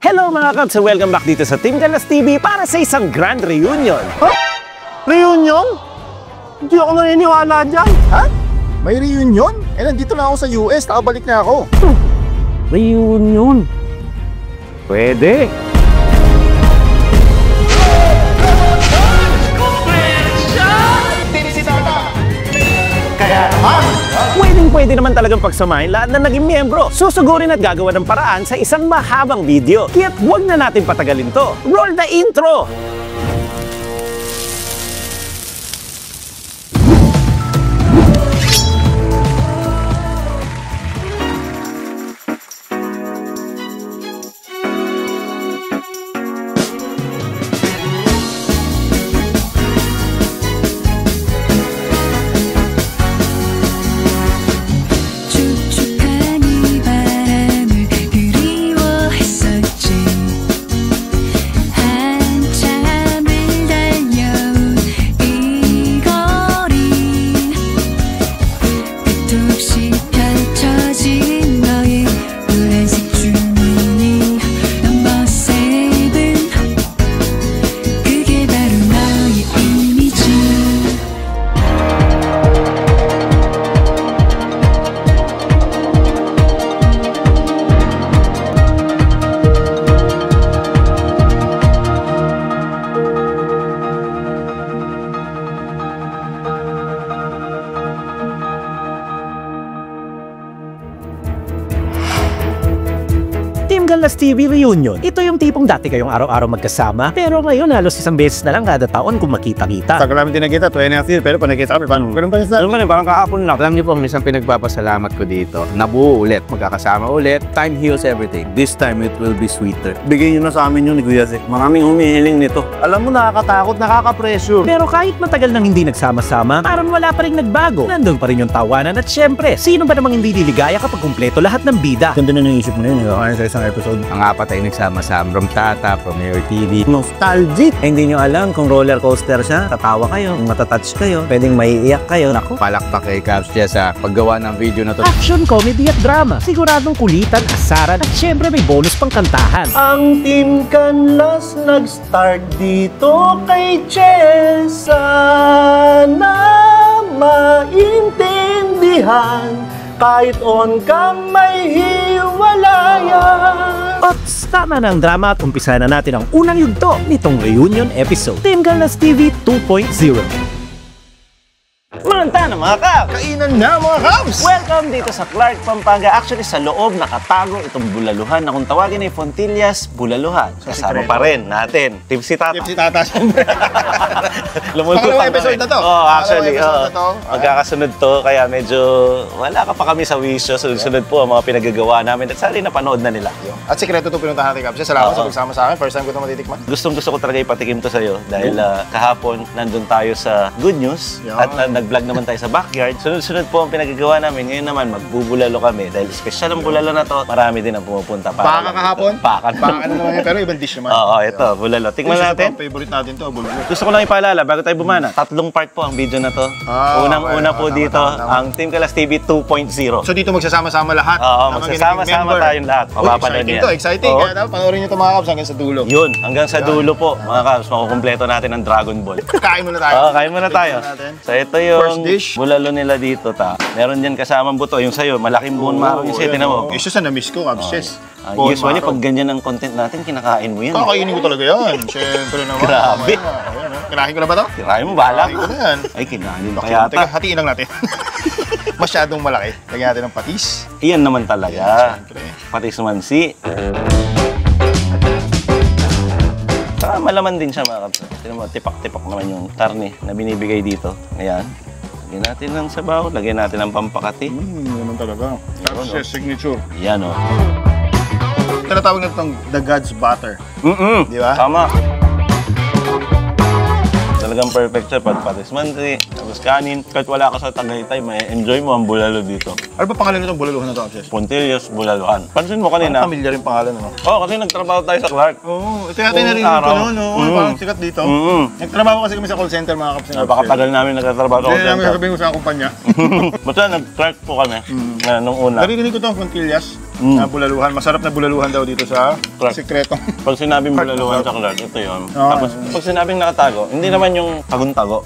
Hello mga kabs, so welcome back dito sa Team Galas TV para sa isang grand reunion. Huh? Reunion? Hindi ako naniniwala dyan. Ha? May reunion? Eh, nandito na ako sa US, nakabalik na ako. Reunion? Pwede. Kaya naman! Pwede naman talagang pagsamahin lahat na naging miyembro. Susugurin at gagawa ng paraan sa isang mahabang video. Kaya't huwag na natin patagalin to. Roll the intro! Galas TV Reunion. Ito yung tipong dati kayong araw-araw magkasama, pero ngayon halos isang beses na lang kada taon kung makita-kita. Tagal namin din nakita, 2.5 years, pero panagkita kami, paano? Ganun pa rin sa... Alam ko rin, parang kahapon lang. Alam niyo po, minsan pinagpapasalamat ko dito. Nabuo ulit, magkakasama ulit. Time heals everything. This time, it will be sweeter. Bigay nyo na sa amin yun ni Kuya Zek. Maraming humihiling nito. Alam mo, nakakatakot, nakaka-pressure. Pero kahit matagal nang hindi nagsama-sama, parang wala pa rin nagbago. Nandun pa rin yung tawanan at syempre, sino ba namang hindi liligaya kapag kumpleto lahat ng bida? Ganda na yung isip mo na yun, kaya sa isang episode. Ang apat ay nagsama-sama from Tata, from Air TV. Nostalgic! Eh, hindi nyo alam kung roller coaster siya, tatawa kayo, kung matatouch kayo, pwedeng maiiyak kayo. Naku, Palakpak kay Caps Jess sa paggawa ng video na to. action, comedy at drama. Siguradong kulitan, asaran at syempre may bonus pang kantahan. Ang Team Canlas nag-start dito kay Chess. Sana maintindihan kahit on cam may hiwalayan. Ots, tama na ang drama at umpisa na natin ang unang yugto nitong reunion episode. Team Galas TV 2.0. Manta na mga Kabs! Kainan na mga Kabs! Welcome dito sa Clark, Pampanga. Actually, sa loob nakatago itong bulaluhan na kung tawagin ay Fontillas Bulaluhan. Kasama pa rin natin, Tipsy Tata. Tipsy Tata, syempre. Lumulutang Pangalawang episode na to. Oo, actually. Pangalawang episode na to. Magkakasunod to, kaya medyo wala ka pa kami sa wisyo. Sunod po ang mga pinagagawa namin. At sana napanood na nila. At sikreto ito pinuntahan natin, Kabs. Salamat sa pagsama sa akin. First time ko ito matitikman. Gusto ko talaga ipatikim to sa'yo dahil kahapon nandun tayo sa Good News at nag-vlog naman tayo sa backyard. Sunod-sunod po ang pinagagawa namin. Ngayon naman, magbubulalo kami. Dahil special ang bulalo na to, marami din ang pumupunta. Baka kahapon? Baka na naman yan, pero ibang dish naman. Oo, ito, bulalo. Tingnan natin. Favorite natin to, bulalo. Gusto ko lang ipaalala, bago tayo bumana, 3 part po ang video na to. Unang-una po dito, ang Team Galas TV 2.0. So dito magsasama-sama lahat? Oo, magsasama-sama tayong lahat. Mapapanood exciting yan. to, exciting. Kaya dapat panoorin nyo ito mga Kabs hanggang sa dulo. Yun, hanggang sa dulo po, mga Kabs, makukumpleto natin ang Dragon Ball. Kain muna tayo. Oo, kain muna tayo. So ito yung First dish. bulalo nila dito, ta. Meron dyan kasamang buto. Yung sa'yo, malaking bone marrow yung sa'yo. Tinan mo. Isa sa na-miss ko, Kabs. Usually, pag ganyan ang content natin, kinakain mo yan. Kakainin ko talaga yan. Siyempre naman. Grabe. Kinahin ko na ba to? Kirahin mo, bahala Kinahin ko na yan. Ay, kinahin mo Teka, kaya hatiin lang natin. Masyadong malaki. Lagyan natin ng patis. Iyan naman talaga. Siyempre. Patis mansi. Saka malaman din siya, mga Kabs. Tignan mo, tipak-tipak naman yung karne na binibigay dito. Ayan. Lagyan natin ng sabaw, lagyan natin ng pampakati. Naman talaga. That's signature. Yan, o. Tinatawag na itong the God's butter. Di ba? Tama. Talagang perfect siya pag patis mansi, tapos kanin. Kahit wala ka sa Tagaytay, may enjoy mo ang bulalo dito. Ano ba pangalan nitong bulaluhan na ito, Kabs? Fontillas Bulaluhan. Pansin mo kanina? Pamilyar yung pangalan, ano? Oo, kasi nagtrabaho tayo sa Clark. Oo, ito yata yung narinig ko noon, no? Parang sikat dito. Nagtrabaho kasi kami sa call center, mga Kabs. Napakatagal namin nagtatrabaho sa Hindi namin center. sabihin ko sa kumpanya. Basta nag-Clark po kami nung una. Narinig ko ito, Fontillas. na bulaluhan. Masarap na bulaluhan daw dito sa sikretong. Pag sinabing bulaluhan sa Clark, ito yun. Tapos pag sinabing nakatago, hindi naman yung tago-tago.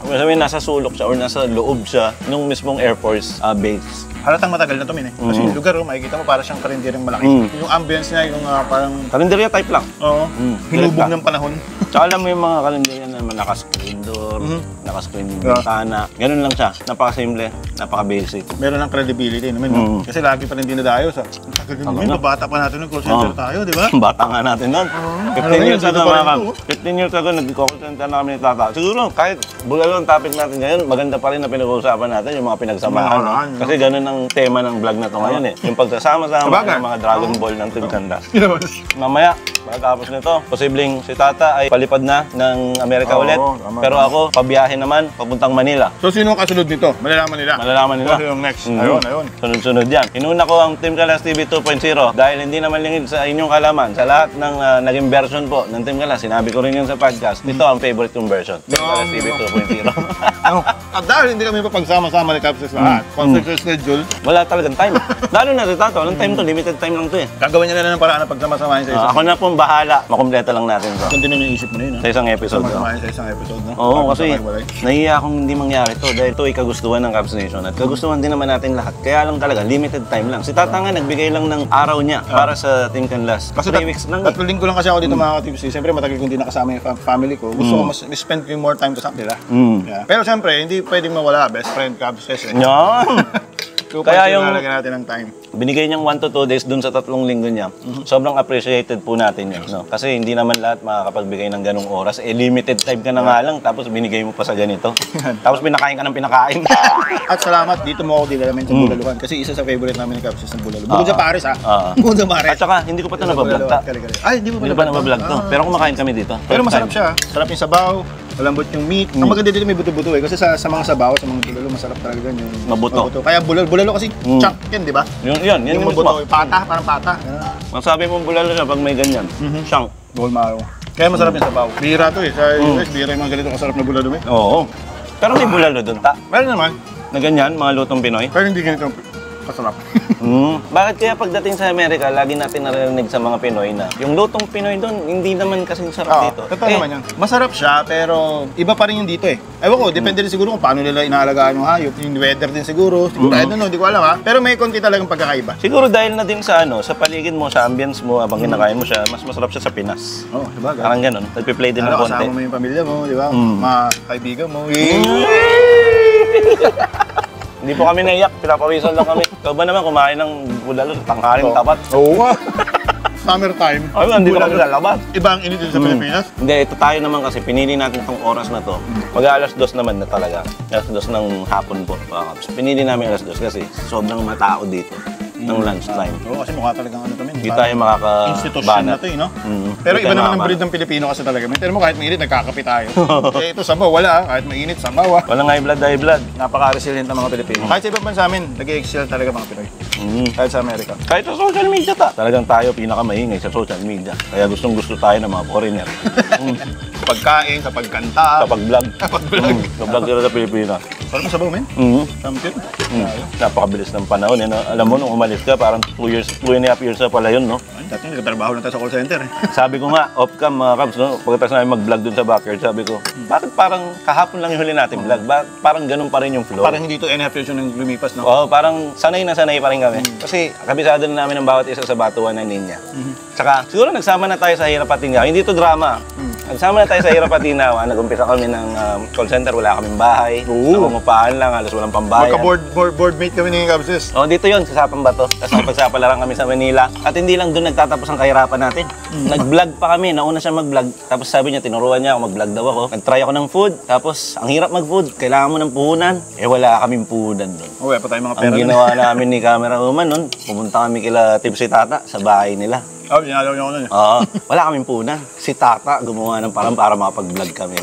Sabihin nasa sulok siya or nasa loob siya nung mismong Air Force base. Halatang matagal na to, Min, eh. Kasi yung lugar, makikita mo para siyang karinderyang malaki. Yung ambience niya, yung parang... Karinderya type lang. Oo. Hinubog ng panahon. Tsaka alam mo yung mga kalendarya na naka-screen door, naka-screen yung bintana. Ganun lang siya. Napaka-simple, napaka-basic. Meron ng credibility naman, no? Kasi lagi pa rin dinadayo sa... Bata pa natin ng call center tayo, di ba? Bata nga natin nun. 15 years ago, mga kam. 15 years ago, nag-call center na kami ni Tata. Siguro, kahit bulalo ang topic natin ngayon, maganda pa rin na pinag-uusapan natin yung mga pinagsamahan. No? Kasi ganun ang tema ng vlog na to ngayon eh. Yung pagsasama-sama ng mga Dragon Ball ng Team Candas. Mamaya, pagkatapos nito, posibleng si Tata ay palipad na ng Amerika ulit. Pero ako, pabiyahe naman, papuntang Manila. So, sino ang kasunod nito? Malalaman nila. Malalaman nila. So, yung next. Ayun. Sunod-sunod yan. Inuna ko ang Team Candas TV 2.0 dahil hindi naman lingid sa inyong kalaman. Sa lahat ng naging version po ng Team Candas, sinabi ko rin yun sa podcast. Ito ang favorite kong version. Team Candas TV 2.0. At dahil hindi kami pagsama-sama ni Capses lahat, concert schedule, wala talagang time. Lalo na si Tato, walang time to, limited time lang to eh. gagawin niya na ng paraan na pagsama-samahin sa isang. Ako na pong bahala, makumpleto lang natin to. Ganda na yung isip mo na yun, ha? Sa isang episode. Sama-samahin sa isang episode, no? Oo, kasi nahiya akong hindi mangyari to dahil ito ay kagustuhan ng Cavs Nation at kagustuhan din naman natin lahat. Kaya lang talaga, limited time lang. Si Tata nga nagbigay lang ng araw niya para sa Team Canlas. Kasi 3 weeks lang. 3 linggo lang kasi ako dito mga ka-TVC. Siyempre matagal kong hindi nakasama yung family ko. Gusto ko mas spend ko more time to sa kanila. Yeah. Pero siyempre, hindi pwedeng mawala. Best friend, Capses, eh. Yan! Kaya yung lalagyan natin ng time. binigay niyang 1 to 2 days dun sa 3 linggo niya, sobrang appreciated po natin yun. No? Kasi hindi naman lahat makakapagbigay ng ganong oras. Eh, limited time ka na nga lang, tapos binigay mo pa sa ganito. Tapos pinakain ka ng pinakain. At salamat, dito mo ako dinalamin sa Bulaluhan. Kasi isa sa favorite namin ni Capses ng Bulaluhan. Bukod sa Paris, ha? Bukod sa Paris. At saka, hindi ko pa ito nabablog. Ay, hindi mo pa nabablog to. Pero kumakain kami dito. Pero masarap siya. Sarap yung sabaw, malambot yung meat. Ang maganda dito may buto-buto eh. Kasi sa mga sabaw, sa mga bulalo, masarap talaga yung mabuto. Kaya bulalo kasi chunk yan, di ba? Yan yung mabuto. Pata, parang pata. Masabi mong bulalo siya pag may ganyan. Siyang. Dolmaro. Kaya masarap yung sabaw. Bihira to eh. Sa US, bihira yung mga ganito kasarap na bulalo eh. Oo. Pero may bulalo doon, ta. Meron naman. Na ganyan, mga lutong Pinoy. Pero hindi ganito kasarap. Bakit kaya pagdating sa Amerika, lagi natin narinig sa mga Pinoy na yung lutong Pinoy doon, hindi naman kasing sarap dito. Totoo naman yan. Masarap siya, pero iba pa rin yung dito eh. Ewan ko, depende rin siguro kung paano nila inaalagaan yung hayop. Yung weather din siguro. Siguro, I don't know, hindi ko alam ha. Pero may konti talagang pagkakaiba. Siguro dahil na din sa sa paligid mo, sa ambience mo, habang kinakain mo siya, mas masarap siya sa Pinas. Oo, diba? Parang ganun. Nagpi-play din ng konti. Kasama mo yung pamilya mo, di ba? Mga kaibigan mo. Hindi po kami naiyak, pinapawisan lang kami. Ikaw ba naman kumain ng bulalo sa tanghaling tapat? Oo nga. Summertime. Ay, hindi pa kami lalabas. Iba ang init din sa Pilipinas. Hindi, ito tayo naman kasi pinili natin itong oras na to. Mag-alas 2 naman na talaga. Alas 2 ng hapon po. Pinili namin alas 2 kasi sobrang matao dito ng lunchtime. Oo, kasi mukha talagang ano kami. Hindi tayo makaka-banat. Institusyon na to eh, no? Pero iba naman ang breed ng Pilipino kasi talaga. Pero mo kahit mainit, nagkakape tayo. Eh, ito sabaw, wala. Kahit mainit, sabaw. Walang high blood. Napaka-resilient ng mga Pilipino. Kahit sa ibang bansa amin, nag-excel talaga mga Pinoy. Kahit sa Amerika. Kahit sa social media talagang tayo pinakamaingay sa social media. Kaya gustong-gusto tayo ng mga foreigner. Sa pagkain, sa pagkanta. Sa pag-vlog. Sa vlog dito sa Pilipinas. Parang masabaw, men. Champion. Napakabilis ng panahon. Eh, no? Alam mo, nung umalis ka, parang 2.5 years na pala yun, no? Ay, dati nagtatrabaho lang tayo sa call center eh. Sabi ko nga, off-cam mga Cubs, no? Pagkatapos namin mag-vlog dun sa backyard, sabi ko, bakit parang kahapon lang yung huli natin vlog? Parang ganun pa rin yung flow? Parang hindi to NF yun yung lumipas, no? Oo, parang sanay na sanay pa rin kami. Kasi kabisado na namin ang bawat isa sa batuan ng linya. Tsaka, siguro nagsama na tayo sa Hirap at Tinawa. Hindi to drama. Nagsama na tayo sa Hirap at Tinawa. Nag-umpisa kami ng call center, wala kaming bahay. Nakumupahan lang, halos walang pambayan. Magka-boardmate kami ni Capses. Oh, dito yon sa Sapang Bato. Tapos napagsapalaran kami sa Manila. At hindi lang doon nagtatapos ang kahirapan natin. Nag-vlog pa kami. Nauna siya mag-vlog. Tapos sabi niya, tinuruan niya ako, mag-vlog daw ako. Nag-try ako ng food. Tapos, ang hirap mag-food. Kailangan mo ng puhunan. Eh, wala kaming puhunan doon. Wala pa tayong mga pera. Ang ginawa namin ni camera woman noon, pumunta kami kila Tipsy Tata sa bahay nila. Oh, ginalaw niya ako nun. Oo. Wala kaming puhunan. Si Tata gumawa ng parang para makapag-vlog kami.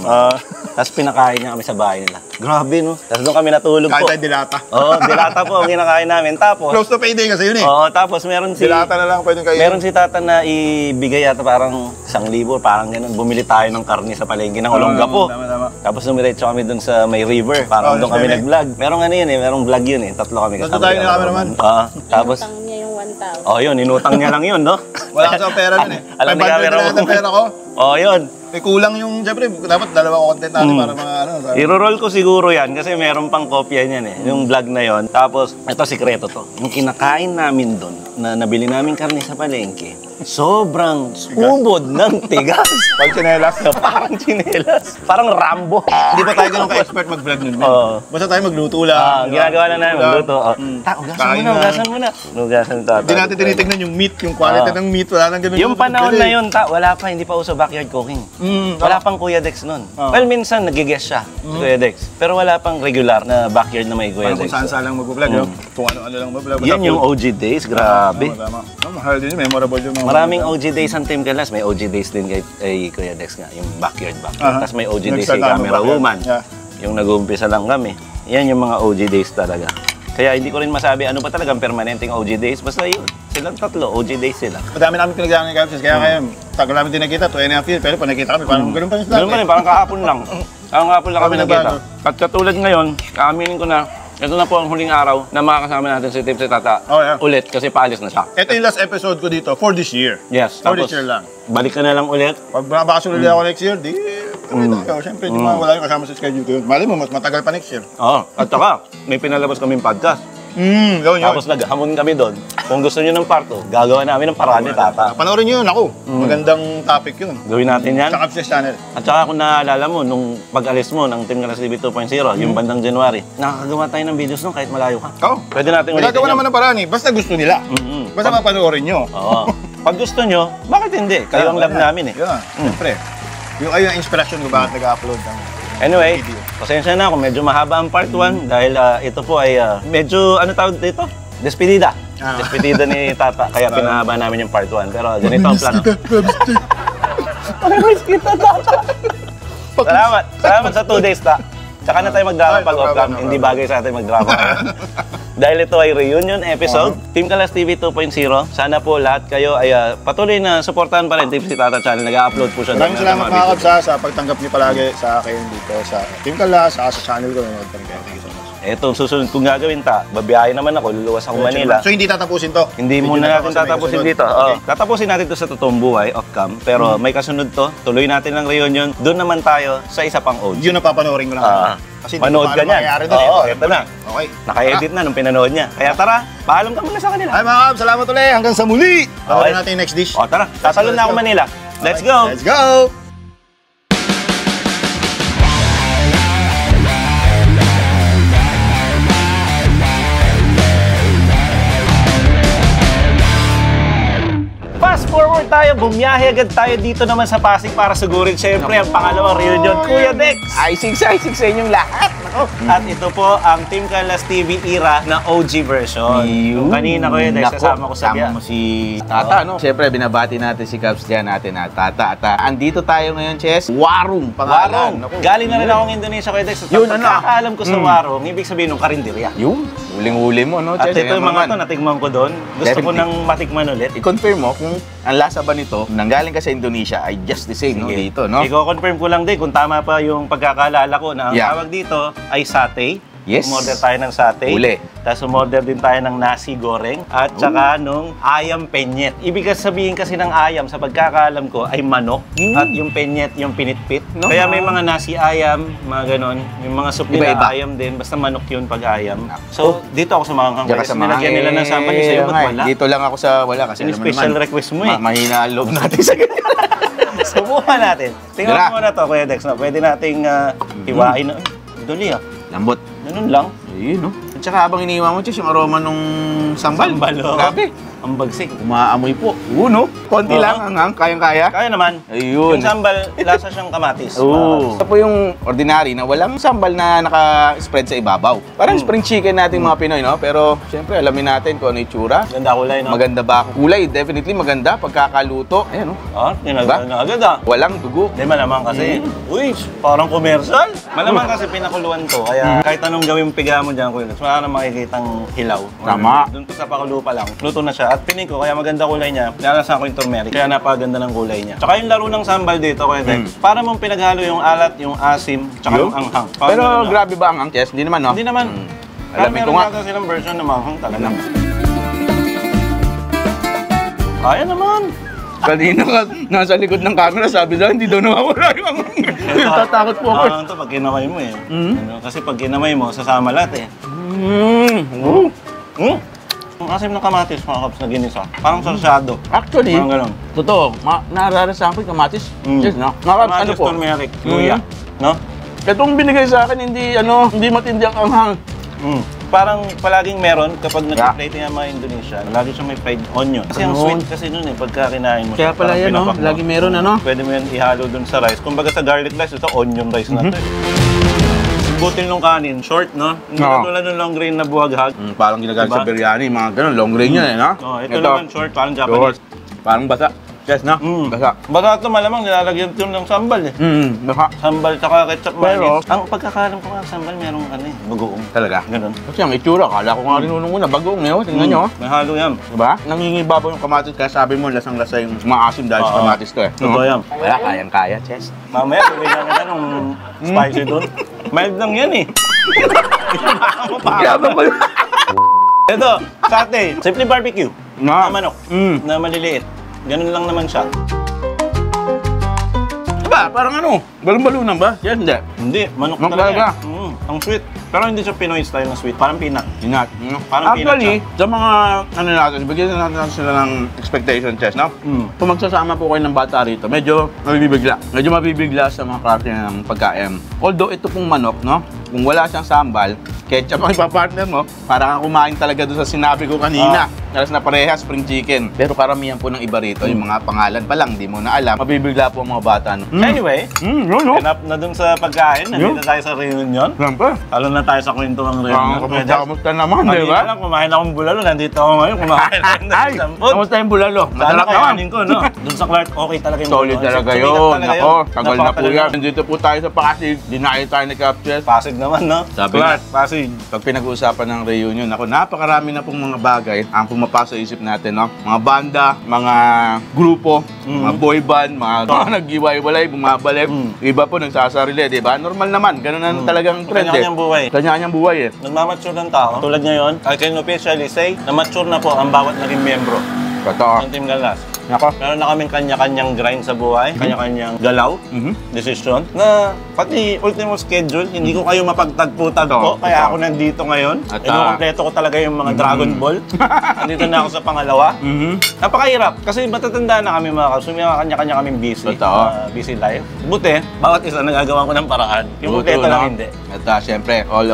Tapos pinakain niya kami sa bahay nila. Grabe, no? Tapos doon kami natulog po. Kahit tayo dilata. Oo, dilata po ang kinakain namin. Tapos, close to payday kasi yun eh. oo, tapos meron si... Dilata na lang pwedeng kayo. Meron si Tata na ibigay yata parang 1,000, parang ganun. Bumili tayo ng karne sa palengke ng Olongapo. Tama. Tapos dumiretso kami dun sa may river. Parang doon kami nag-vlog. Merong ano yun eh, merong vlog yun eh. Tatlo kami kasama. Tatlo tayo na kami naman. Tapos, Inutang niya yung 1K 500,000. Oh, yun, inutang niya lang yun, no? Wala ka sa pera nun eh. Alam ni 500 camera na mo. lang pera ko. Oh, yun. Eh, kulang yung, siyempre, dapat dalawa content natin para mga ano. I-roll ko siguro yan kasi meron pang kopya niyan eh. Yung vlog na yon. Tapos, ito sikreto to. Yung kinakain namin doon, na nabili namin karne sa palengke, sobrang ubod ng tigas. Pag chinelas. Parang chinelas. Parang Rambo. Hindi pa tayo ganun ka-expert mag-vlog nun. Oo. Basta tayo magluto lang. Ginagawa na namin, magluto. Ugasan Kain mo na, na. ugasan mo na. Ugasan to. Hindi natin tinitignan yung meat, yung quality ng meat. Wala nang ganun. Yung panahon na yun, wala pa, hindi pa uso backyard cooking. Wala pang Kuya Dex nun. Well, minsan nag-guest siya, si Kuya Dex. Pero wala pang regular na backyard na may Kuya Parang Dex. kung saan-saan lang mag-vlog. Kung ano-ano lang mag-vlog. Yan yung OG days, grabe. Tama. Mahal din yun, memorable yung mga... Maraming OG days ang Team Kalas. May OG days din kay Kuya Dex nga, yung backyard. Tapos may OG days kay Camera Woman. Yung nag-uumpisa lang kami. Yan yung mga OG days talaga. Kaya hindi ko rin masabi ano pa talagang permanenteng OG days. Basta yun, silang tatlo, OG days sila. Madami namin pinagdaan ng Captions, kaya ngayon, tagal namin din nakita, 2.5 years, pero pag nakita kami, parang ganun pa rin sa Ganun pa rin, parang kahapon lang. Kahapon lang kami nagkita. At katulad ngayon, kaaminin ko na, ito na po ang huling araw na makakasama natin si Tip si Tata ulit kasi paalis na siya. Ito yung last episode ko dito for this year. Yes. For Tapos, this year lang. balik ka na lang ulit. Pag makakasunod ako next year, di kami tayo. Siyempre, di wala yung kasama sa schedule ko yun. Mali mo, mas matagal pa next year. Oo. At saka, may pinalabas kaming podcast. Yun. Tapos naghamon kami doon. Kung gusto nyo ng part 2, gagawa namin ng paraan ni Tata. Panoorin nyo yun, ako. Magandang topic yun. Gawin natin yan. Sa Captions channel. At saka kung naalala mo, nung pag-alis mo ng Team Kalas TV 2.0, yung bandang January, nakakagawa tayo ng videos nung kahit malayo ka. Oo. Pwede natin ulitin Magagawa yun. naman ng paraan eh. Basta gusto nila. Basta mapanoorin nyo. Oo. Pag gusto nyo, bakit hindi? Kayo ang love namin eh. Yun, siyempre. Yung ayun ang inspiration ko bakit nag-upload ng Anyway, video. pasensya na kung medyo mahaba ang part 1 dahil ito po ay medyo, ano tawag dito? Despedida. Despedida ni Tata, kaya pinahaba namin yung part 1. Pero ganito ang plano. Miss kita, Tata. Salamat. Salamat sa 2 days, Ta. Tsaka na tayo mag-drama pag off-cam. Hindi bagay sa atin mag-drama. Dahil ito ay reunion episode, Team Kalas TV 2.0. Sana po lahat kayo ay patuloy na suportahan pa rin Team si Tata Channel. Nag-upload po siya. Maraming salamat mga kabsa sa pagtanggap niyo palagi sa akin dito sa Team Kalas, sa channel ko. Nanonood pa rin kayo. Thank you so much. Itong susunod kong gagawin, Ta. Babiyahe naman ako, luluwas ako Manila. So hindi tatapusin to? Hindi muna natin tatapusin dito. Okay. Tatapusin natin to sa totoong buhay, off-cam. Pero may kasunod to. Tuloy natin ang reunion. Doon naman tayo sa isa pang OG. Yun ang papanoorin ko lang. Kasi manood ka niyan. Oo, ito na. Okay. Naka-edit na nung pinanood niya. Kaya tara, paalam ka muna sa kanila. Ay mga kabs, salamat ulit. Hanggang sa muli. Tawarin natin yung next dish. O tara, sasalon na ako Manila. Let's go! Let's go! Fast forward tayo, bumiyahe agad tayo dito naman sa Pasig para sugurin syempre ang pangalawang reunion, Kuya Dex. I-6 sa inyong lahat. At ito po ang Team Kalas TV era na OG version. Yung kanina Kuya Dex, kasama ko sa biya. Kasama mo si Tata, no? Siyempre, binabati natin si Caps dyan natin na Tata. At andito tayo ngayon, Chess. Warung pangalan. Warong. Galing na rin akong Indonesia, Kuya Dex. Yun, ano? Pagkakaalam ko sa Warong, ibig sabihin ng karinderya. Yung huling-huli mo, no? At Chess? ito yung mga to, natikman ko doon. Gusto ko Definitely. nang matikman ulit. I-confirm mo kung ang lasa ba nito, nanggaling ka sa Indonesia, ay just the same, no? Dito, no? I-confirm ko lang din kung tama pa yung pagkakaalala ko na ang tawag dito ay satay. Yes. Umorder tayo ng satay. Uli. Tapos umorder din tayo ng nasi goreng at saka nung ayam penyet. Ibig sabihin kasi ng ayam sa pagkakaalam ko ay manok at yung penyet yung pinitpit. No? Kaya may mga nasi ayam, mga ganon. Yung mga soup nila Iba-iba. ayam din, basta manok yun pag ayam. So dito ako sa mga Diyan ka kasi sa mga nilagyan nila ng sample yung sa'yo, ba't wala? Dito lang ako sa wala kasi Yung alam mo special naman, request mo eh. mahina ang loob natin sa ganyan. Subukan natin. Tingnan Dala. mo muna to, Kuya Dex. No? Pwede nating hiwain. Dali ah. Lambot. Ganun lang. Ayun, no? At saka habang iniiwan mo, Chess, yung aroma nung sambal. oh. Grabe. Ang bagsik. Umaamoy po. No? Konti Oo. lang, hangang, kayang-kaya. Kaya naman. Ayun. Yung sambal, lasa siyang kamatis. Oo. Ito po yung ordinary na walang sambal na naka-spread sa ibabaw. Parang spring chicken nating mga Pinoy, no? Pero syempre, alamin natin kung ano yung tsura. Ganda kulay, no? Maganda ba? Kulay, definitely maganda. Pagkakaluto, ayan, no? Ginagawa na agad ah. Walang dugo. Hindi malamang kasi. Uy, parang commercial. Malamang kasi pinakuluan to. Kaya kahit anong gawin piga mo dyan, Kuya Dex, wala na makikitang hilaw. Tama. Doon ko sa pakulo pa lang. Luto na siya. At pining ko, kaya maganda kulay niya. Nalasan ko yung turmeric. Kaya napaganda ng kulay niya. Tsaka yung laro ng sambal dito, Kuya Dex. Para mong pinaghalo yung alat, yung asim, tsaka yung anghang. Parang Pero ganun, no? grabe ba ang Chess? Hindi naman, no? Hindi naman. Alamin ko nga. Meron yata silang version na manghang talaga. Kaya naman. Kanina ka, nasa likod ng camera, sabi lang, hindi daw nawawala yung tatakot po ako. Ito pag kinamay mo eh. Ano, kasi pag kinamay mo, sasama lahat eh. Ang asim ng kamatis, mga kaps na ginisa. Parang sarsyado. Actually, Parang ganun. totoo, nararasahan ko yung kamatis. Yes, no? Kamatis, turmeric, luya. No? Itong binigay sa akin, hindi matindi ang anghang. Parang palaging meron kapag nag-plating ang mga Indonesian, lagi siyang may fried onion. Kasi ang sweet kasi nun eh, pagka kinain mo. Kaya pala parang yan, no? pinapak mo. Lagi meron, ano? Pwede mo yan ihalo dun sa rice. Kumbaga sa garlic rice, ito onion rice na ito eh. Butil ng kanin, short, no? Hindi katulad ng long grain na buhaghag. Parang ginagamit Diba? sa biryani, mga ganun, long grain yan eh, no? Ito naman short, parang Japanese. Parang basa. Yes, no? Basa. Baka ito malamang nilalagyan ito ng sambal eh. Basa. Sambal tsaka ketchup Pero, mayonnaise. Ang pagkakalam ko nga sambal, merong ano eh, bagoong. Talaga? Ganun. Kasi ang itsura, kala ko nga rin nung una, bagoong yun, tingnan nyo. May halo yan. Diba? Nangingibabaw yung kamatis, kaya sabi mo, lasang-lasa yung maasim dahil sa kamatis to eh. Totoo yan. Wala, kayang-kaya, Chess. Mamaya, bibigyan kita ng spicy doon. Mild lang yan eh. Yabang ba yun? Ito, satay. Simple barbecue. Na manok. Na maliliit. Ganun lang naman siya. Diba? Parang ano? Balon-balunan ba? Yes, hindi. Hindi, manok Manok talaga. talaga. Ang sweet. Pero hindi siya Pinoy style na sweet. Parang peanut. Inat. Parang Actually, sa mga ano natin, bigyan natin sila ng expectation test, no? Kung magsasama po kayo ng bata rito, medyo mabibigla. Medyo mabibigla sa mga klase ng pagkain. Although ito pong manok, no? Kung wala siyang sambal, ketchup ang ipapartner mo, para kang kumain talaga doon sa sinabi ko kanina. Alas na parehas, spring chicken. Pero karamihan po ng iba rito, yung mga pangalan pa lang, di mo na alam, mabibigla po ang mga bata. No? Anyway, Yun, no? ganap na dun sa pagkain. Nandito tayo sa reunion. Siyempre. Lalo na tayo sa kwento ng reunion. Kamusta naman, di ba? Kanina lang, kumain akong bulalo. Nandito ako ngayon, kumain ako ng Ay, isang food. kamusta yung bulalo? Sana Masarap naman. kayanin ko, no? Dun sa Clark, okay talaga yung Solid bulalo. talaga Sumikat yun. talaga Nako, tagal na po Napakatagal yan. Nandito po tayo sa Pasig. Dinayo tayo ni Capchet. Pasig naman, no? Sabi Clark, nga. Pasig. Pag pinag-uusapan ng reunion, ako, napakarami na pong mga bagay ang pumapasok sa isip natin, no? Mga banda, mga grupo, mga boy band, mga nag-iwalay, bumabalik. Iba po nagsasarili, di ba? Normal naman, ganun na talagang trend eh. Kanya-kanyang buhay. Kanya-kanyang buhay eh. Nagmamature ng tao. Tulad ngayon, I can officially say na mature na po ang bawat naging miyembro Totoo. ng Team Galas. Nako. Meron na kaming kanya-kanyang grind sa buhay, kanya-kanyang galaw, desisyon, na pati ultimo schedule, hindi ko kayo mapagtagpo-tagpo, kaya ako nandito ngayon. At, Inukompleto ko talaga yung mga Dragon Ball. Nandito na ako sa pangalawa. Napakahirap, kasi matatanda na kami mga kaps, may mga kanya-kanya kaming busy. Totoo. Busy life. Buti, bawat isa nagagawa ko ng paraan. Yung kompleto lang hindi. At syempre, all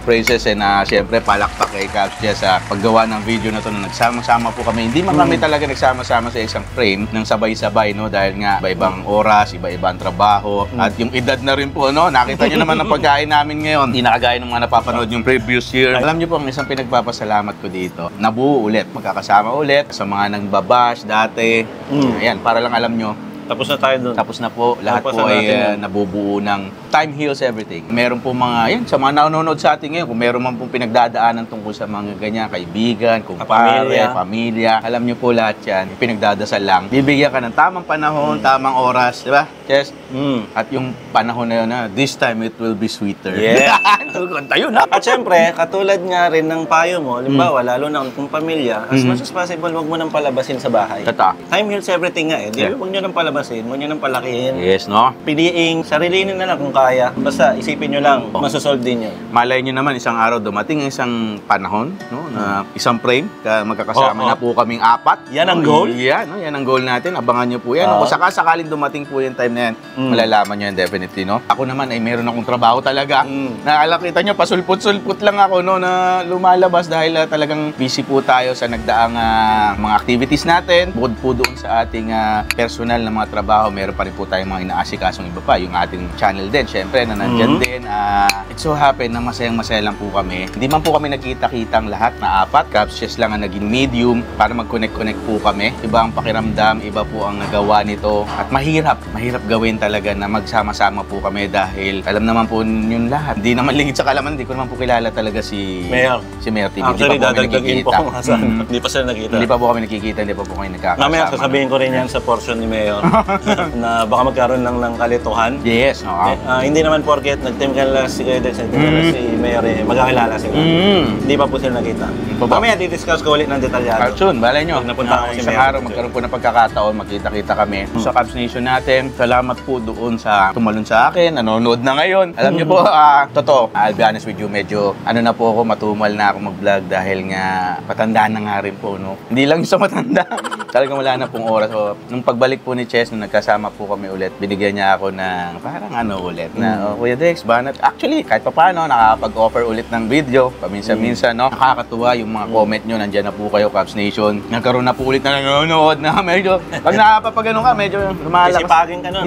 praises and syempre palakpak kay Capchet sa paggawa ng video na to na nagsama-sama po kami. Hindi man kami talaga nagsama-sama sa isang frame ng sabay-sabay, no? Dahil nga iba-ibang oras, iba-ibang trabaho, at yung edad na rin po, no? Nakita nyo naman ang pagkain namin ngayon. Hindi nakagaya ng mga napapanood yung previous year. Alam nyo po, ang isang pinagpapasalamat ko dito, nabuo ulit, magkakasama ulit sa mga nangbabash dati. Ayan, para lang alam nyo, Tapos na tayo dun. tapos na po, lahat Tapos po na ay natin yan. nabubuo ng time heals everything. Meron po mga, yan, sa mga nanonood sa atin ngayon, kung meron man pong pinagdadaanan tungkol sa mga ganyan, kaibigan, kumpare, pamilya, alam nyo po lahat yan, pinagdadasal lang. Bibigyan ka ng tamang panahon, tamang oras, di ba? Yes? At yung panahon na yun, this time it will be sweeter. Yeah. Kanta yun, ha? At syempre, katulad nga rin ng payo mo, halimbawa, lalo na kung pamilya, as much as possible, huwag mo nang palabasin sa bahay. Tata. Time heals everything nga eh. Di Yeah. huwag nyo nang palabasin, huwag nyo nang palakihin. Yes, no? Piliing, sarilinin na lang kung kaya. Basta isipin nyo lang, masosolve din yun. Malay nyo naman, isang araw dumating isang panahon, no, na isang frame, magkakasama na po kaming apat. Yan ang goal? Yan, no, yan ang goal natin. Abangan nyo po yan. Kung sakaling dumating po yung time na yan, malalaman nyo yan definitely, no? Ako naman ay meron akong trabaho talaga. Nakakita nyo, pasulput-sulput lang ako, no, na lumalabas dahil talagang busy po tayo sa nagdaang mga activities natin. Bukod po doon sa ating personal na mga trabaho, meron pa rin po tayong mga inaasikasong iba pa. Yung ating channel din, syempre, na nandyan din. It so happen na masayang-masaya lang po kami. Hindi man po kami nagkita-kitang lahat na apat. Capchet lang ang naging medium para mag-connect-connect po kami. Iba ang pakiramdam, iba po ang nagawa nito. At mahirap gawin talaga na magsama-sama po kami dahil alam naman po yun lahat. Hindi naman lingid sa kalaman, hindi ko naman po kilala talaga si Mayor. TV. Actually, Hindi pa po kami dadagdagin po nakikita. kung saan. Hindi pa sila nakita. Hindi pa po kami nakikita, hindi pa po kami nagkakasama. Mamaya sasabihin ko rin yan sa portion ni Mayor. na baka magkaroon lang ng kalituhan. Yes, oo. Hindi naman porket nag-team ka lang si Kuya Dex, nag-team ka lang si Mayor, magkakilala sila. Hindi pa po sila nakita. Mamaya, di-discuss ko ulit ng detalyado. Soon, balay nyo. Napunta ako si Isang Mayor. araw, magkaroon po ng pagkakataon, magkita-kita kami sa Cubs Nation natin. Salamat po doon sa tumalon sa akin, nanonood na ngayon. Alam niyo po, totoo, I'll be honest with you, medyo na po ako, matumal na ako mag-vlog dahil nga matanda na nga rin po, no? Hindi lang sa matanda, talagang wala na pong oras. So, nung pagbalik po ni Chess, nung nagkasama po kami ulit, binigyan niya ako ng parang ulit na, Kuya Dex, banat. Actually, kahit pa paano, nakakapag-offer ulit ng video, paminsan-minsan, no? Nakakatuwa yung mga comment nyo, nandyan na po kayo, Cubs Nation. Nagkaroon na po ulit na nanonood na medyo, pag nakapapagano ka, medyo lumalakas. Sisipagin ka nun.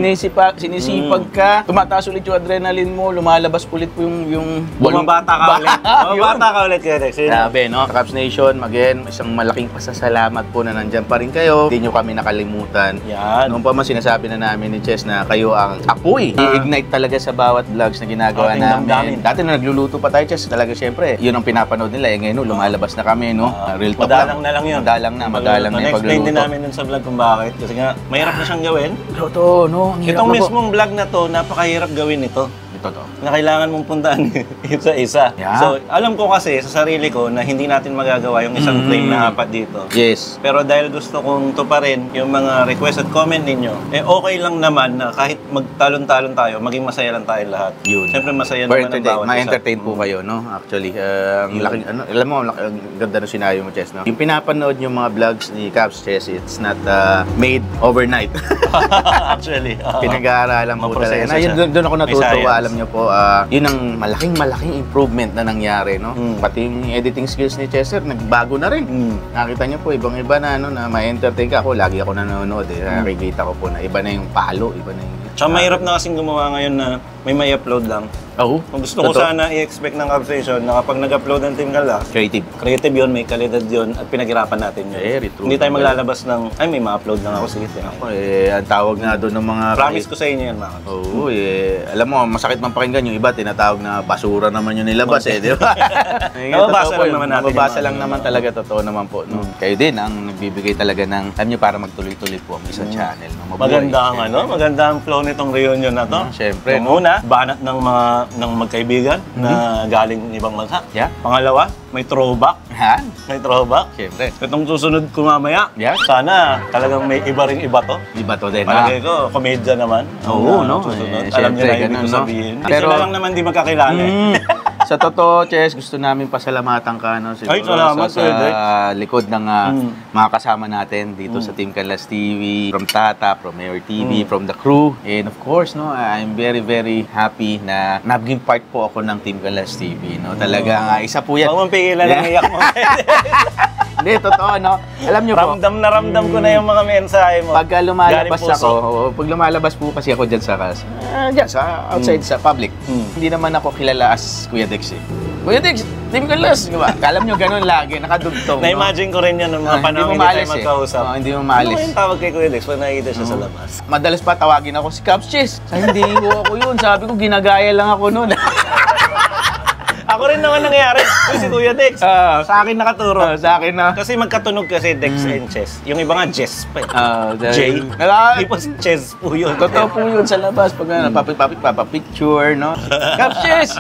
Sinisipag ka, tumataas ulit yung adrenaline mo, lumalabas ulit po yung Bumabata ka ulit. Bumabata ka ulit, Kuya Dex. Grabe, no? Cubs Nation, again, isang malaking pasasalamat po na nandyan pa rin kayo. Hindi nyo kami nakalimutan. Yan. Noon pa man sinasabi na namin ni Chess na kayo ang apoy. I-ignite talaga sa bawat vlogs na ginagawa Ating namin. damdamin. Dati na nagluluto pa tayo, Chess, talaga syempre, yun ang pinapanood nila. Ngayon, no, lumalabas na kami, no? Real talk Madalang na lang yun. Madalang na yung Na-explain din pagluluto. namin dun sa vlog kung bakit. Kasi nga, mahirap na siyang gawin. Totoo, no? Ang hirap Itong na po. mismong vlog na to, napakahirap gawin ito. Totoo. Na kailangan mong puntahan isa-isa. Yeah. So, alam ko kasi sa sarili ko na hindi natin magagawa yung isang frame na apat dito. Yes. Pero dahil gusto kong tuparin yung mga request at comment ninyo, okay lang naman na kahit magtalon-talon tayo, maging masaya lang tayo lahat. Yun. Siyempre masaya naman ang bawat isa. Ma-entertain po kayo, no? Actually, ang laking, alam mo, ang ganda ng sinabi mo, Chess, no? Yung pinapanood yung mga vlogs ni Cubs Chess, it's not made overnight. Actually. Pinag-aaralan po Maproseso talaga. siya. Doon ako May natutuwa, science. alam nyo po, yun ang malaking improvement na nangyari, no? Pati yung editing skills ni Chester, nagbago na rin. Nakita nyo po, ibang-iba na, no, na ma-entertain ka ako. Lagi ako nanonood, nakikita ko po na iba na yung palo, iba na yung... Tsaka mahirap na kasing gumawa ngayon na may upload lang. Oo. Kung gusto ko sana i-expect ng Cubs Nation na kapag nag-upload ng Team Gala, Creative. creative yun, may kalidad yun, at pinaghirapan natin yun. Very true. Hindi tayo maglalabas ng, ay may ma-upload lang ako, sige. Ako, ang tawag nga doon ng mga... Promise ko sa inyo yan, mga Cubs. Oo, alam mo, masakit man pakinggan yung iba, tinatawag na basura naman yung nilabas, di ba? Nababasa lang naman natin. Nababasa lang naman talaga, totoo naman po. No? Kayo din ang nagbibigay talaga ng time nyo para magtuloy-tuloy po ang isang channel. No? Mabuhay. Maganda ang maganda ang flow nitong reunion na to. Siyempre, Yung una, banat ng magkaibigan na galing ibang bansa. Yeah. Pangalawa, may throwback. Ha? May throwback. Siyempre. Itong susunod ko mamaya, Yeah. sana talagang may iba ring iba to. Iba to din, Palagay ko, komedya naman. Oo, no? Susunod. Eh, Alam niyo na syempre, ibig ko ganun, no? sabihin. Pero- Sila lang naman di magkakilala. Sa totoo, Chess, gusto namin pasalamatan ka, no? Siguro, Ay, salamat, sa Sir Dex. likod ng mga kasama natin dito sa Team Canlas TV, from Tata, from Mayor TV, from the crew. And of course, no, I'm very, very happy na naging part po ako ng Team Canlas TV, no? Talagang isa po yan. Huwag mong pigilan ang iyak mo. Hindi, totoo, no? Alam niyo po, Ramdam ko na yung mga mensahe mo. pagka lumalabas Galing puso. ako, pag lumalabas po kasi ako dyan sa outside sa public, hindi naman ako kilala as Kuya Dex eh. Kuya Dex, Team Canlas, di ba? Alam nyo, ganun lagi, nakadugtong. no? Na-imagine ko rin yan ng mga panahon hindi tayo magkausap. Hindi mo Ano maalis. yung tawag kay Kuya Dex pag nakikita siya sa labas? Madalas pa tawagin ako si Cubs Chess. Hindi ko ako yun. Sabi ko, ginagaya lang ako noon. Ako rin naman nangyari. Yung si Kuya Dex. Sa akin nakaturo. Sa akin na. Kasi magkatunog kasi Dex and Chess. Yung iba nga Jess pa eh. J. Nala- Tapos Chess po yun. Totoo po yun sa labas. Pag papapicture, no? Cubs Chess!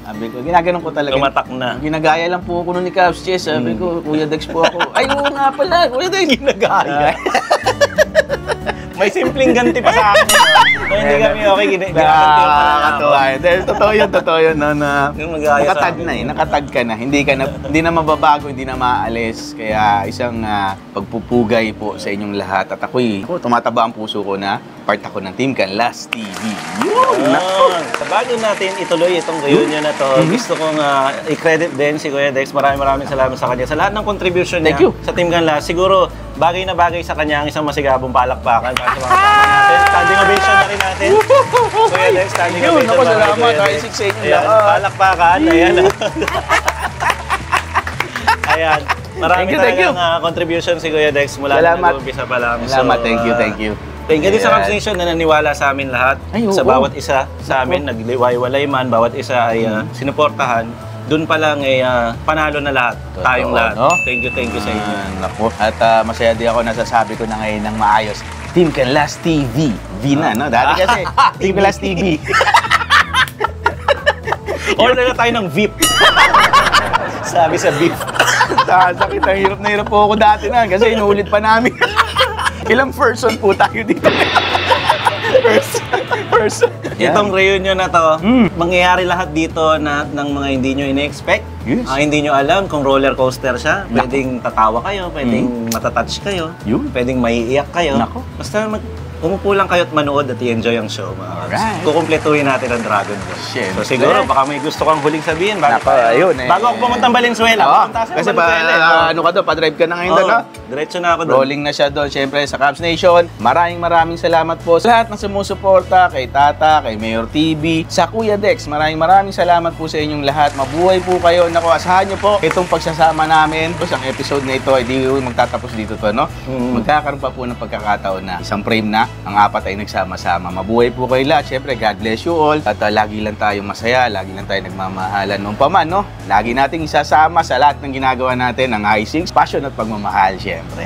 Sabi ko, ginaganon ko talaga. Tumatak na. Ginagaya lang po ako noon ni Cubs Chess. Sabi ko, Kuya Dex po ako. Ay, oo nga pala, Kuya Dex. Ginagaya. May simpleng ganti pa sa akin. Kung hindi kami okay, ginaganti ko pa lang ako. Totoo yun, no, na Yung mag-aaya sa nakatag akin. na eh, nakatag ka na. Hindi na mababago, hindi na maaalis. Kaya isang pagpupugay po sa inyong lahat. At ako, tumataba ang puso ko na part ako ng Team Canlas TV. Yun! Bago natin ituloy itong reunion na to, gusto kong i-credit din si Kuya Dex. Maraming salamat sa kanya. Sa lahat ng contribution niya Thank you. sa Team Canlas, siguro bagay na bagay sa kanya ang isang masigabong palakpakan para sa mga kasama natin. Standing ovation na rin natin. Kuya Dex, standing Yun, ovation. ako, mga salamat. Kuya Dex. Isik sa inyo Ayan, lahat. palakpakan. Ayan. Ayan. Maraming Thank you. talagang contribution si Kuya Dex mula Salamat. nung umpisa pa lang. Salamat, So, thank you. Thank you din sa Ayan. Cubs Nation na naniwala sa amin lahat. Ay, Sa oo. bawat isa sa amin, nagliway-walay man, bawat isa ay sinuportahan. Doon pa lang ay panalo na lahat. Totoo, Tayong lahat. no? Thank you sa inyo. Naku. At masaya din ako nasasabi ko na ngayon ng maayos. Team Canlas TV. V na, no? Dati kasi, Team Canlas TV. Order na tayo ng VIP. Sabi sa beef. Sakit, ang hirap na hirap po ako dati na kasi inuulit pa namin. Ilang person po tayo dito. Person. Itong reunion na to, mangyayari lahat dito ng mga hindi nyo ine-expect. Yes. Hindi nyo alam kung roller coaster siya. Pwedeng tatawa kayo, pwedeng matatouch kayo, Yun. pwedeng maiiyak kayo. Nako. Basta umupo lang kayo at manood at i-enjoy ang show. Alright. Kukumpletuhin natin ang Dragon Ball. Siyempre. So siguro, baka may gusto kang huling sabihin. Bago, Nako, ayun eh. bago ako pumuntang Valenzuela. Oo, Pupunta sa kasi Valenzuela. ano ka doon, pa-drive ka na ngayon doon, no? Diretso na ako doon. Rolling na siya doon, syempre, sa Cubs Nation. Maraming salamat po sa lahat ng sumusuporta, kay Tata, kay Mayor TV, sa Kuya Dex. Maraming salamat po sa inyong lahat. Mabuhay po kayo. Naku, asahan nyo po itong pagsasama namin. Tapos ang episode na ito, hindi magtatapos dito to, no? Magkakaroon pa po ng pagkakataon na isang frame na, ang apat ay nagsama-sama. Mabuhay po kayo lahat. Syempre, God bless you all. At lagi lang tayong masaya, lagi lang tayong nagmamahalan. Noon pa man, no? Lagi nating isasama sa lahat ng ginagawa natin, ang high-sings, passion at pagmamahal, syempre.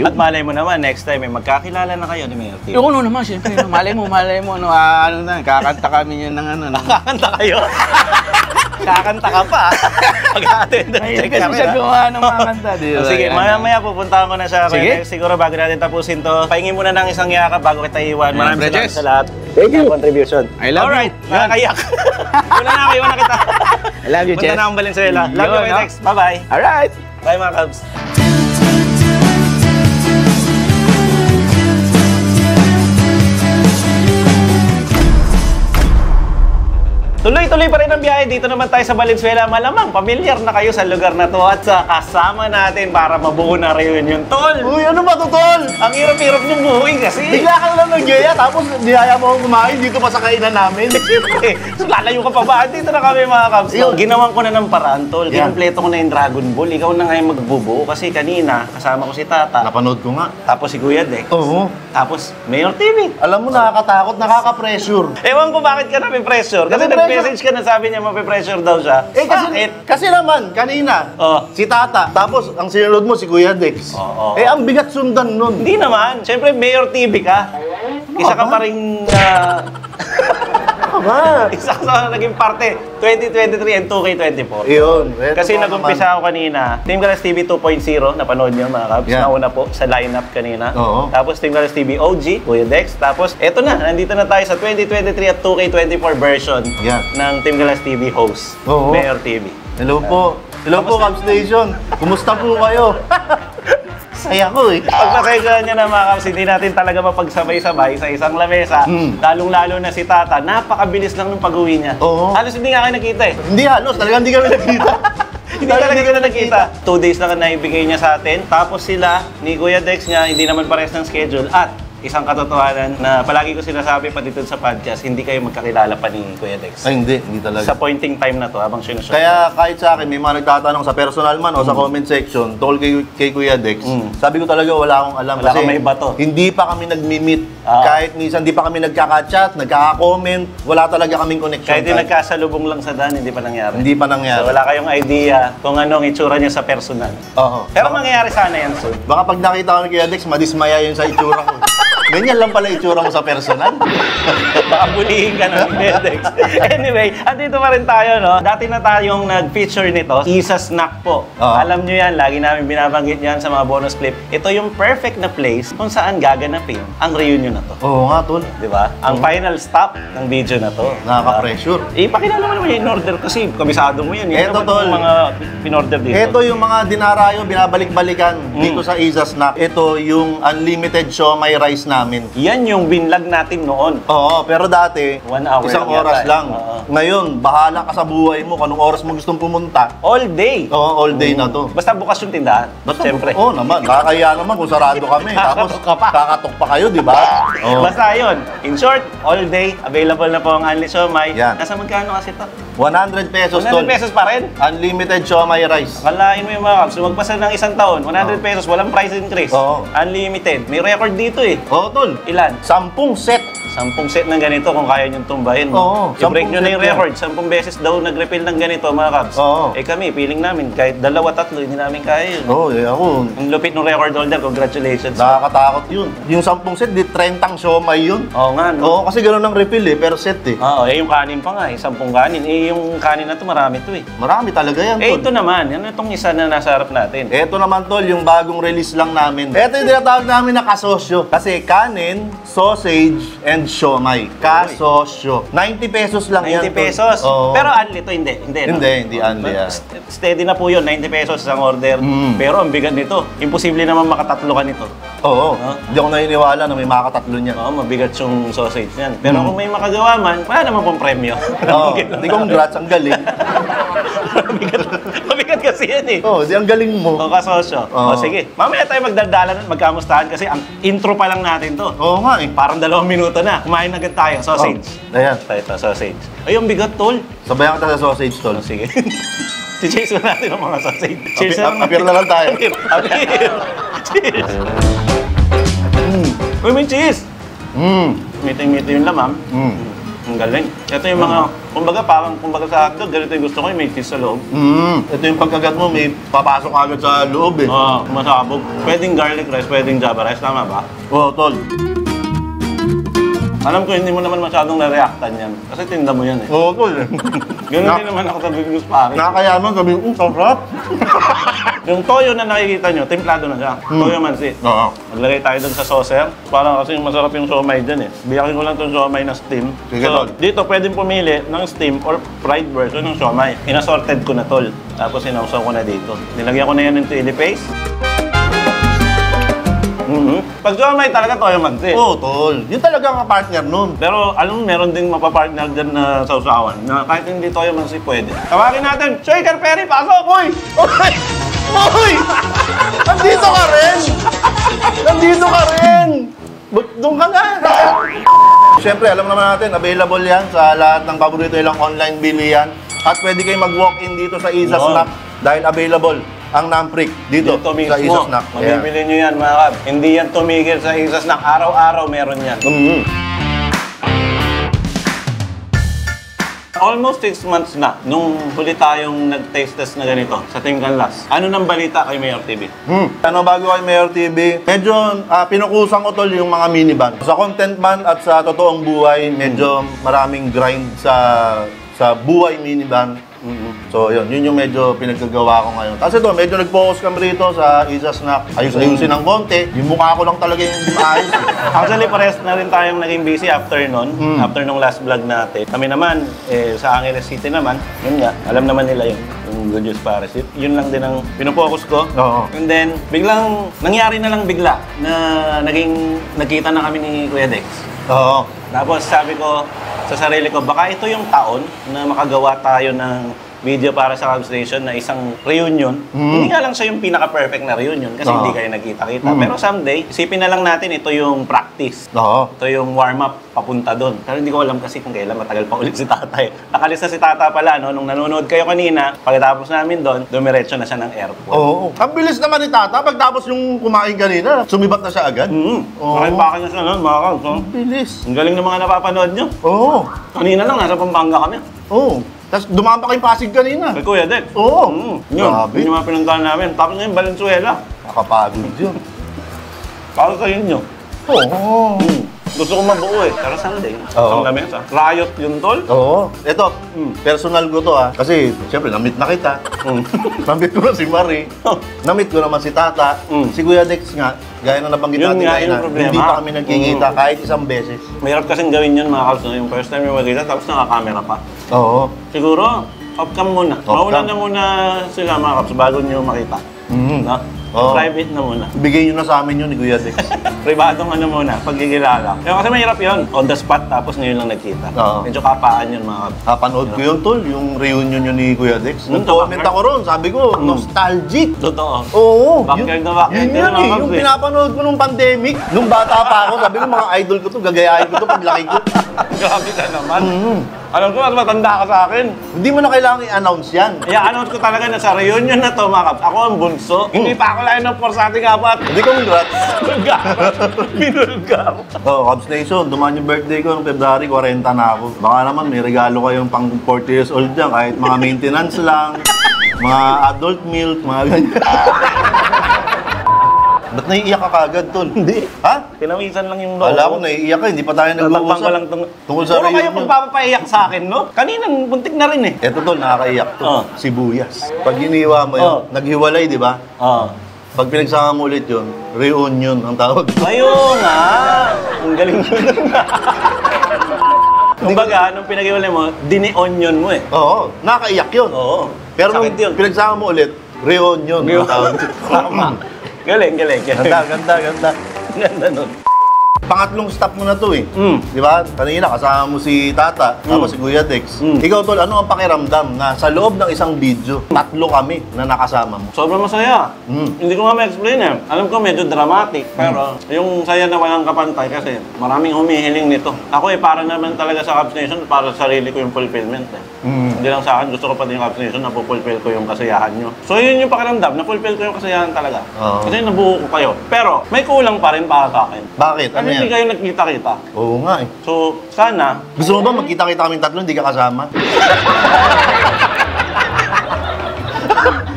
At malay mo naman, next time, magkakilala na kayo ni Mayor TV. Yung ano naman, syempre, no? malay mo, no? Ano na, kakanta kami yun ng ano. Kakanta kayo? Kakanta ka pa. Pag-attend na Ay, kasi siya gumawa ng mga kanta, di ba? Sige, maya-maya pupuntahan ko na siya. Sige. Siguro bago natin tapusin to, pahingin muna ng isang yakap bago kita iwan. Maraming salamat Bridges. sa lahat. Thank you. Contribution. I love Alright, you. nakakayak. Wala na ako, iwan na kita. I love you, Punta Jess. na akong Valenzuela. Love you, Yun, no? Tex. Bye-bye. Alright. Bye, mga Cubs. Tuloy-tuloy pa rin ang biyahe. Dito naman tayo sa Valenzuela. Malamang pamilyar na kayo sa lugar na to at sa kasama natin para mabuo na reunion. Tol! Uy, ano ba to, tol? Ang hirap-hirap niyong buuin kasi. Bigla ka lang nagyaya, tapos niyaya mo akong kumain dito pa sa kainan namin. Siyempre, so lalayo ka pa ba? Dito na kami mga Cubs. Yun. Ginawan ko na ng paraan, Tol. Yan. Kinumpleto ko na yung Dragon Ball. Ikaw na ngayon magbubuo kasi kanina kasama ko si Tata. Napanood ko nga. Tapos si Kuya Dex. Oo. Tapos Mayor TV. Alam mo, nakakatakot, nakaka-pressure. Ewan ko bakit ka nape-pressure. Kasi Nape-pressure. nag-message ka na sabi niya mape-pressure daw siya. Bakit? kasi naman, kanina, Oh. si Tata, tapos ang sinunod mo si Kuya Dex. Oo. Ang bigat sundan nun. Hindi naman. Siyempre, Mayor TV ka. Isa ka pa rin Aba. isa ka sa naging parte 2023 and 2K24. Iyon. Kasi nag-umpisa ako kanina, Team Galas TV 2.0, napanood niyo mga Cubs. Yeah. Nauna po sa lineup kanina. Oo. Tapos Team Galas TV OG, Kuya Dex. Tapos eto na, nandito na tayo sa 2023 at 2K24 version Yeah. ng Team Galas TV host, Oo. Mayor TV. Hello po. Hello po, Cubs Nation. Kumusta po kayo? Saya ko eh. Pagpasensyahan niyo na mga Cubs, hindi natin talaga mapagsabay-sabay sa isang lamesa. Lalong-lalo na si Tata, napakabilis lang ng pag-uwi niya. Oo. Halos hindi nga kayo nakita eh. Hindi halos, talagang hindi kami nakita. Hindi talaga kita nakita. 2 days lang ang naibigay niya sa atin. Tapos sila, ni Kuya Dex niya, hindi naman parehas ng schedule. At isang katotohanan na palagi ko sinasabi pati dito sa podcast, hindi kayo magkakilala pa ni Kuya Dex. Ay, hindi talaga. Sa pointing time na to, habang sinushoot. Kaya kahit sa akin, may mga nagtatanong sa personal man o sa comment section, tungkol kay Kuya Dex, sabi ko talaga wala akong alam. Wala kang may bato. Hindi pa kami nagmi-meet. Ah. Kahit minsan hindi pa kami nagkaka-chat, nagkaka-comment, wala talaga kaming connection. Kahit yung nagkasalubong lang sa daan, hindi pa nangyari. Hindi pa nangyari. So wala kayong idea kung ano ang itsura niya sa personal. Oo. Pero mangyayari sana yan soon. Baka pag nakita ko ni Kuya Dex, madismaya yun sa itsura ko. Ganyan lang pala itsura mo sa personal. Baka bulihin ka ng Medex. Anyway, andito pa rin tayo, no? Dati na tayong nag-feature nito, Isa Snack po. Oo. Alam nyo yan, lagi namin binabanggit yan sa mga bonus clip. Ito yung perfect na place kung saan gaganapin ang reunion na to. Oo nga, tol. Di ba? Ang final stop ng video na to. Nakaka-pressure. Ipakilala mo naman yung in-order kasi kabisado mo yun. Yan Eto, naman tol. yung mga in-order dito. Ito yung mga dinarayo, binabalik-balikan dito sa Isa Snack. Ito yung unlimited siomai rice namin. Yan yung binlog natin noon. Oo, pero dati, 1 hour isang lang yata oras eh. lang. Oo. Ngayon, bahala ka sa buhay mo kung anong oras mo gustong pumunta. All day. Oo, all day na to. Basta bukas yung tindahan. Basta, Siyempre. Oo naman, kakaya naman kung sarado kami. Tapos, Kakatok ka pa. kakatok pa kayo, di ba? Oo. Basta yun. In short, all day, available na po ang Unli Siomai. Yan. Nasa magkano kasi ito? 100 pesos, 100 tol. pesos pa rin. Unlimited siomai rice. Kalain mo yung mga Cubs, lumagpasan ng isang taon, 100 pesos, walang price increase. Oo. Unlimited. May record dito eh. Oo, tol. Ilan? 10 set 10 set ng ganito kung kaya niyong tumbahin. Oo, I-break 10 nyo na yung set yan. record. 10 beses daw nag-refill ng ganito, mga kabs. Oo. Eh kami, feeling namin, kahit 2-3, hindi namin kaya yun. Oo, ako. Ang lupit ng record holder, congratulations. Nakakatakot yun. Yung 10 set, di 30 siomay yun. Oo nga, no? Oo, kasi gano'n ang refill per set Oo, eh yung kanin pa nga, 10 kanin. Eh yung kanin na to, marami to eh. Marami talaga yan, Eh tol. ito naman, yan itong isa na nasa harap natin. Ito naman, tol, yung bagong release lang namin. Ito yung tinatawag namin na kasosyo. Kasi kanin, sausage, and siomay. Kasosyo. 90 pesos lang yan, 90 tol. pesos. Oo. Pero unli to, hindi. Hindi, no? Hindi unli yan. Steady na po yun, 90 pesos isang order. Pero ang bigat nito, imposible naman makatatlo ka nito. Oo. No? Hindi ako naniniwala na may makakatatlo niyan. Oo, mabigat yung sausage niyan. Pero kung may makagawa man, wala naman pong premyo. Oo. Hindi congrats, ang galing. Mabigat kasi yan eh. Oo, di ang galing mo. O kasosyo. Oo. O sige, mamaya tayo magdaldalan at magkamustahan kasi ang intro pa lang natin to. Oo nga eh. Parang 2 minuto na. Kumain agad tayo. Sausage. Ayan. Ito, sausage. Ay, ang bigat, tol. Sabayan kita sa sausage, tol. O, sige. Si-cheers na natin ang mga sausage. Cheers Appear na lang tayo. Appear. Cheers. Uy, may cheese. Meeting-meeting yung lamam. Ang galing. Ito yung mga, kumbaga sa hotdog, ganito yung gusto ko, yung may cheese sa loob. Ito yung pagkagat mo, may papasok agad sa loob eh. Oo, masabog. Pwedeng garlic rice, pwedeng java rice, tama ba? Oo, tol. Alam ko, hindi mo naman masyadong na-reactan yan. Kasi tinda mo yan eh. Oo, tol. Ganun din naman ako sa Bigos Pare. Nakakayaman, sabi, sarap. Yung toyo na nakikita nyo, templado na siya. Toyo mansi. Oo. Maglagay tayo dun sa saucer. Parang kasi masarap yung siomay dyan eh. Biyakin ko lang itong siomay na steam. Sige, So, tol. dito pwedeng pumili ng steam or fried version ng siomay. Inasorted ko na tol. Tapos sinausaw ko na dito. Nilagyan ko na yan ng chili paste. Pag siomay talaga toyo mansi. Oo, tol. Yun talaga ang partner nun. Pero alam mo, meron ding mapapartner dyan na sausawan na kahit hindi toyo mansi pwede. Tawagin natin, Shaker Perry, pasok! Uy! Uy! Uy! Nandito ka rin! Nandito ka rin! Doon ka na! Siyempre, alam naman natin, available yan sa lahat ng paborito nilang online bilihan. At pwede kayong mag-walk-in dito sa Isa Yun. Snack dahil available ang Namprick dito mismo. sa Isa Snack. Mabibili nyo yan mga kab. Hindi yan tumigil sa Isa Snack. Araw-araw meron yan. Almost 6 months na nung huli tayong nag-taste test na ganito sa Team Canlas. Ano nang balita kay Mayor TV? Ano, bago kay Mayor TV, medyo pinukusan ko tol yung mga minivan. Sa content man at sa totoong buhay, medyo maraming grind sa buhay minivan. So yun yung medyo pinaggagawa ko ngayon. Kasi doon, medyo nag-focus kami rito sa Isa Snack. Ayos-ayusin ng konti. Yung mukha ko lang talaga yung maayos. Actually, pares na rin tayong naging busy after nun. After nung last vlog natin. Kami naman, sa Angeles City naman, yun nga, alam naman nila yun. Yung Good News Paris. Yun lang din ang pinufocus ko. Oo. And then, biglang, nangyari na lang bigla na nagkita na kami ni Kuya Dex. Oo. Tapos sabi ko sa sarili ko, baka ito yung taon na makagawa tayo ng video para sa Cub Station na isang reunion. Hindi nga lang siya yung pinaka-perfect na reunion kasi hindi kayo nagkita-kita. Pero someday, isipin na lang natin ito yung practice. Oo. Ito yung warm-up papunta doon. Pero hindi ko alam kasi kung kailan matagal pa ulit si tatay. Nakalis na si tata pala, no? Nung nanonood kayo kanina, pagkatapos namin doon, dumiretso na siya ng airport. Oo. Ang bilis naman ni Tata. Pagtapos yung kumain kanina, sumibat na siya agad. Oo. Nakipaka na siya noon, mga kag. So, Bilis. ang galing ng mga napapanood nyo. Oo. Kanina lang, nasa Pampanga kami. Oo. Tapos dumaan pa kayong Pasig kanina. Kay Kuya Dex. Oo. Yun, Grabe. yun yung mga pinuntahan namin. Tapos ngayon, Valenzuela. Nakapagod yun. Para sa inyo. Oo. Gusto ko mabuo eh. Pero Sunday, Oo. ang lamesa. Riot yun, tol. Oo. Ito, personal ko to kasi siyempre na-meet na kita. Na-meet ko na si Marie. Na-meet ko naman si Tata. Si Kuya Dex nga, gaya na nabanggit Yun natin nga, kanina, yung problema. hindi pa kami nagkikita kahit isang beses. Mahirap kasing gawin yun, mga kaps. Yung first time yung magkita, tapos naka-camera pa. Oo. Siguro, off-cam muna. Mauna na muna sila, mga kaps, bago nyo makita. No? Oo. Private na muna. Bigay nyo na sa amin yun ni Kuya Dex. Pribadong ano muna, pagkikilala. Kaya kasi mahirap yun. On the spot, tapos ngayon lang nagkita. Oo. Medyo kapaan yun, mga kaps. Panood ko yun, Tol, yung reunion yun ni Kuya Dex. Nung Nag-comment backyard? ako ron, sabi ko, nostalgic. Totoo. Oo. Backyard na backyard Yun din yun ang mga yung kabs eh. pinapanood ko nung pandemic. Nung bata pa ako, sabi ko, mga idol ko to, gagayahin ko to paglaki ko. Grabe ka naman. Alam ko, mas matanda ka sa akin. Hindi mo na kailangan i-announce yan. I-announce ko talaga na sa reunion na to, mga kaps, ako ang bunso. Hindi pa ako lain ng force sa ating apat. Hindi ko congrats. Bulgar. Binulgar. Oh, Cubs Nation, dumaan yung birthday ko noong February, 40 na ako. Baka naman may regalo kayong pang 40 years old dyan, kahit mga maintenance lang, mga adult milk, mga ganyan. Ba't naiiyak ka kagad, Tol? Hindi. Ha? Pinawisan lang yung loob. Wala ko naiiyak ka, hindi pa tayo Tatakbang ko nag-uusap. lang Tungkol sa Puro kayo reunion. pagpapaiyak sa akin, no? Kaninang buntik na rin eh. Eto, Tol, nakakaiyak to. Oh. Sibuyas. Pag iniwa mo yun, Oh. naghiwalay, di ba? Oo. Pag pinagsama mo ulit yun, reunion ang tawag. Ayun nga. Ang galing mo na. Kumbaga, nung pinag-iwalay mo, dini-onion mo eh. Oo, nakakaiyak yun. Oo. Pero nung Sakit yun. pinagsama mo ulit, reunion ang tawag. Tama. Galing. Ganda. Ganda nun. Pangatlong stop mo na to eh. Mm. Di ba? Kanina kasama mo si Tata, tapos si Kuya Dex. Ikaw, Tol, ano ang pakiramdam na sa loob ng isang video, tatlo kami na nakasama mo? Sobrang masaya. Hindi ko nga ma-explain eh. Alam ko medyo dramatic, pero yung saya na walang kapantay kasi maraming humihiling nito. Ako para naman talaga sa Cubs Nation, para sa sarili ko yung fulfillment eh. Hindi lang sa akin, gusto ko pati yung Cubs Nation na fulfill ko yung kasiyahan nyo. So yun yung pakiramdam, na fulfill ko yung kasiyahan talaga. Oo. Kasi nabuo ko kayo. Pero may kulang pa rin para sa akin. Bakit? Ano Kasi hindi yan? kayo nagkita-kita. Oo nga eh. So, sana, Gusto mo ba magkita-kita kaming tatlo, hindi ka kasama?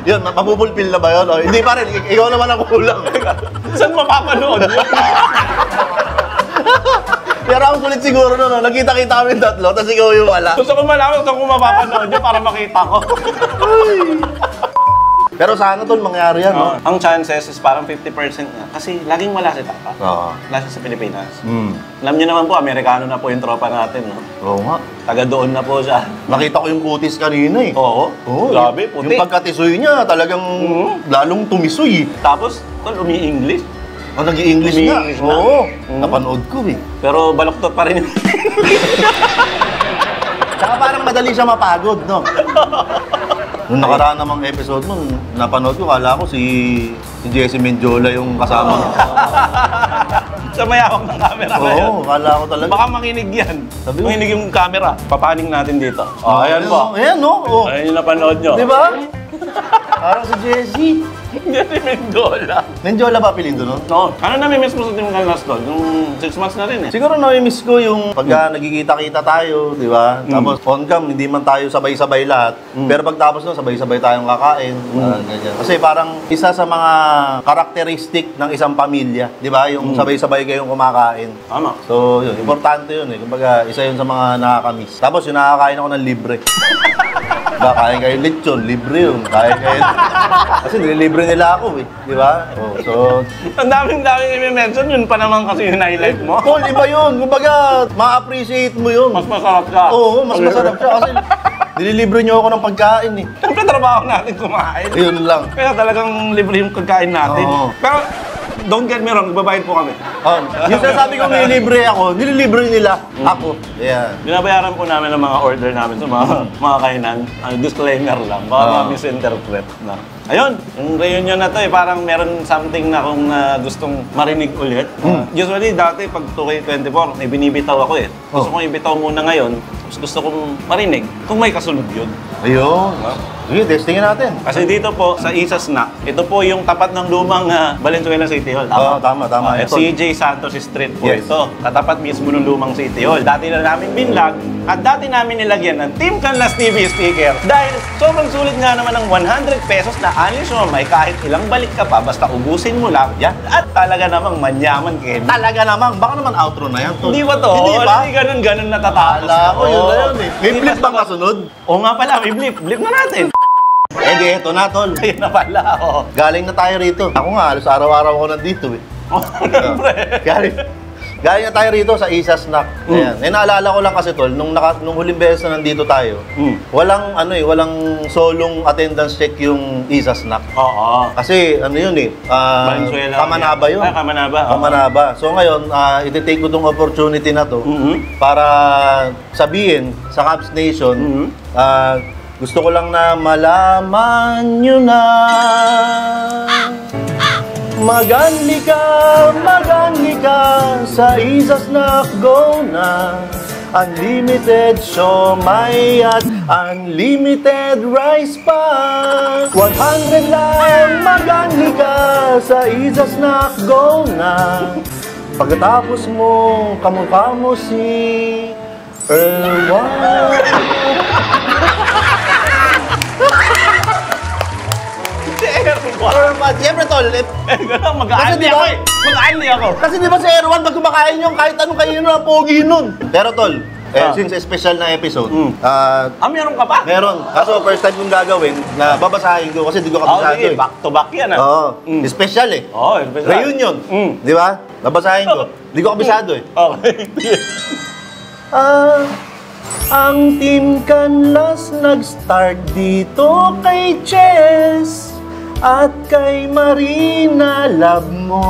Yun, mapupulpil na ba yun? O, hindi pa rin, ikaw naman ang kulang. saan mapapanood yun? Pero ang kulit siguro no, nagkita-kita kaming tatlo, tapos ikaw yung wala. Gusto ko malaman kung mapapanood yun para makita ko. Pero sana Tol, mangyari yan, no? Ang chances is parang 50% na. Kasi laging wala si Tata. Oo. Wala siya sa Pilipinas. Hmm. Alam niyo naman po, Amerikano na po yung tropa natin, no? Oo nga. Taga doon na po siya. Nakita ko yung kutis kanina eh. Oo. Oo, Grabe, yung puti. pagkatisoy niya, talagang lalong tumisoy eh. Tapos, tol, umi-English. Oh, nag-i-English na. Umi-English na. Oo, napanood ko eh. Pero baloktot pa rin. Tsaka parang madali siya mapagod, no? Nung nakaraan namang episode mo, napanood ko, kala ko si Jesse Mendiola yung kasama mo. Sa mayawak ng camera na yun. Oo, kala ko talaga. Baka makinig yan. Sabi ko- Makinig yung camera. Papaning natin dito. Oh, ayan po. Ayan, no? Oh. Ayan yung napanood nyo. Di ba? Parang si Jesse. Hindi si Mendola. Mendiola ba apelido nun? No. Ano nami-miss mo sa Team Kalnas doon? Yung 6 months na rin eh. Siguro na-miss ko yung pagka nagkikita-kita tayo, di ba? Tapos on-cam, hindi man tayo sabay-sabay lahat. Pero pagtapos nun, sabay-sabay tayong kakain. Ganyan. Kasi parang isa sa mga karakteristik ng isang pamilya, di ba? Yung sabay-sabay kayong kumakain. Tama. So, yun, importante yun eh. Kumbaga, isa yun sa mga nakakamiss. Tapos yung nakakain ako ng libre. Diba, kain kayo lechon, libre yun. Kain kayo. Kasi nililibre nila ako eh. Di ba? Oh, so, Ang daming i-mention, yun pa naman kasi yung highlight mo. Tol, iba yun. Kumbaga, ma-appreciate mo yun. Mas masarap ka. Oo, mas masarap siya kasi nililibre niyo ako ng pagkain eh. Siyempre trabaho natin kumain. Ayun lang. Kaya talagang libre yung pagkain natin. Oo. Pero, don't get me wrong, nagbabayad po kami. Oh, yung sinasabi kong nililibre ako, nililibre nila ako. Yeah. Binabayaran po namin ang mga order namin sa mga kainan. Disclaimer lang, baka misinterpret na. Ayun, yung reunion na to parang meron something na kung gustong marinig ulit. Usually, dati pag 2K24, may binibitaw ako eh. Gusto kong ibitaw muna ngayon, tapos gusto kong marinig kung may kasunod yun. Ayun. Sige, testingin natin. Kasi dito po, sa Isa Snack, ito po yung tapat ng lumang Valenzuela City Hall. Oo, tama. Ito. CJ Santos Street po Yes. ito. Katapat mismo ng lumang City Hall. Dati na namin binlog at dati namin nilagyan ng Team Canlas TV sticker dahil sobrang sulit nga naman ng 100 pesos na alis mo may kahit ilang balik ka pa basta ubusin mo lang. Yan. At talaga namang manyaman kayo. Talaga namang, baka naman outro na yan. Tol. Hindi ba to? Hindi ba? Hindi ganun natatapos. Kala ko, yun na yun eh. May Hindi flip basta bang kasunod? Oo nga pala, may blip. Blip na natin. Eh di, eto na, Tol. Ayun na pala, oo. Galing na tayo rito. Ako nga, halos araw-araw ako nandito eh. Oh, siyempre. Galing na tayo rito sa Isa Snack. Ayan. Eh, naalala ko lang kasi, Tol, nung huling beses na nandito tayo, walang solong attendance check yung Isa Snack. Oo. Kasi ano yun eh, Valenzuela. Kamanaba yun. Ah, Kamanaba. Oo. Kamanaba. So ngayon, iti-take ko tong opportunity na to para sabihin sa Cubs Nation, gusto ko lang na malaman nyo na maganli ka sa Isa Snack, go na. unlimited siomay at unlimited rice pa. 100 lang, mag-unli ka sa Isa Snack Go na. Pagkatapos mo, kamukha mo si Erwan. Erwan, siyempre tol. Mag-aanli diba, ako eh. Mag-aanli ako. Kasi di ba si Erwan, pag kumakain yung kahit anong kainin na pogi nun. Pero tol, since special na episode, Meron ka pa? meron. Kaso first time kong gagawin na babasahin ko kasi di ko kabisado Sige, eh. back to back yan Oo. Special eh. Oo, special. Reunion. Di ba? Babasahin ko. Di ko kabisado eh. Okay. Ang Team Canlas nag-start dito kay Chess at kay Marina love mo.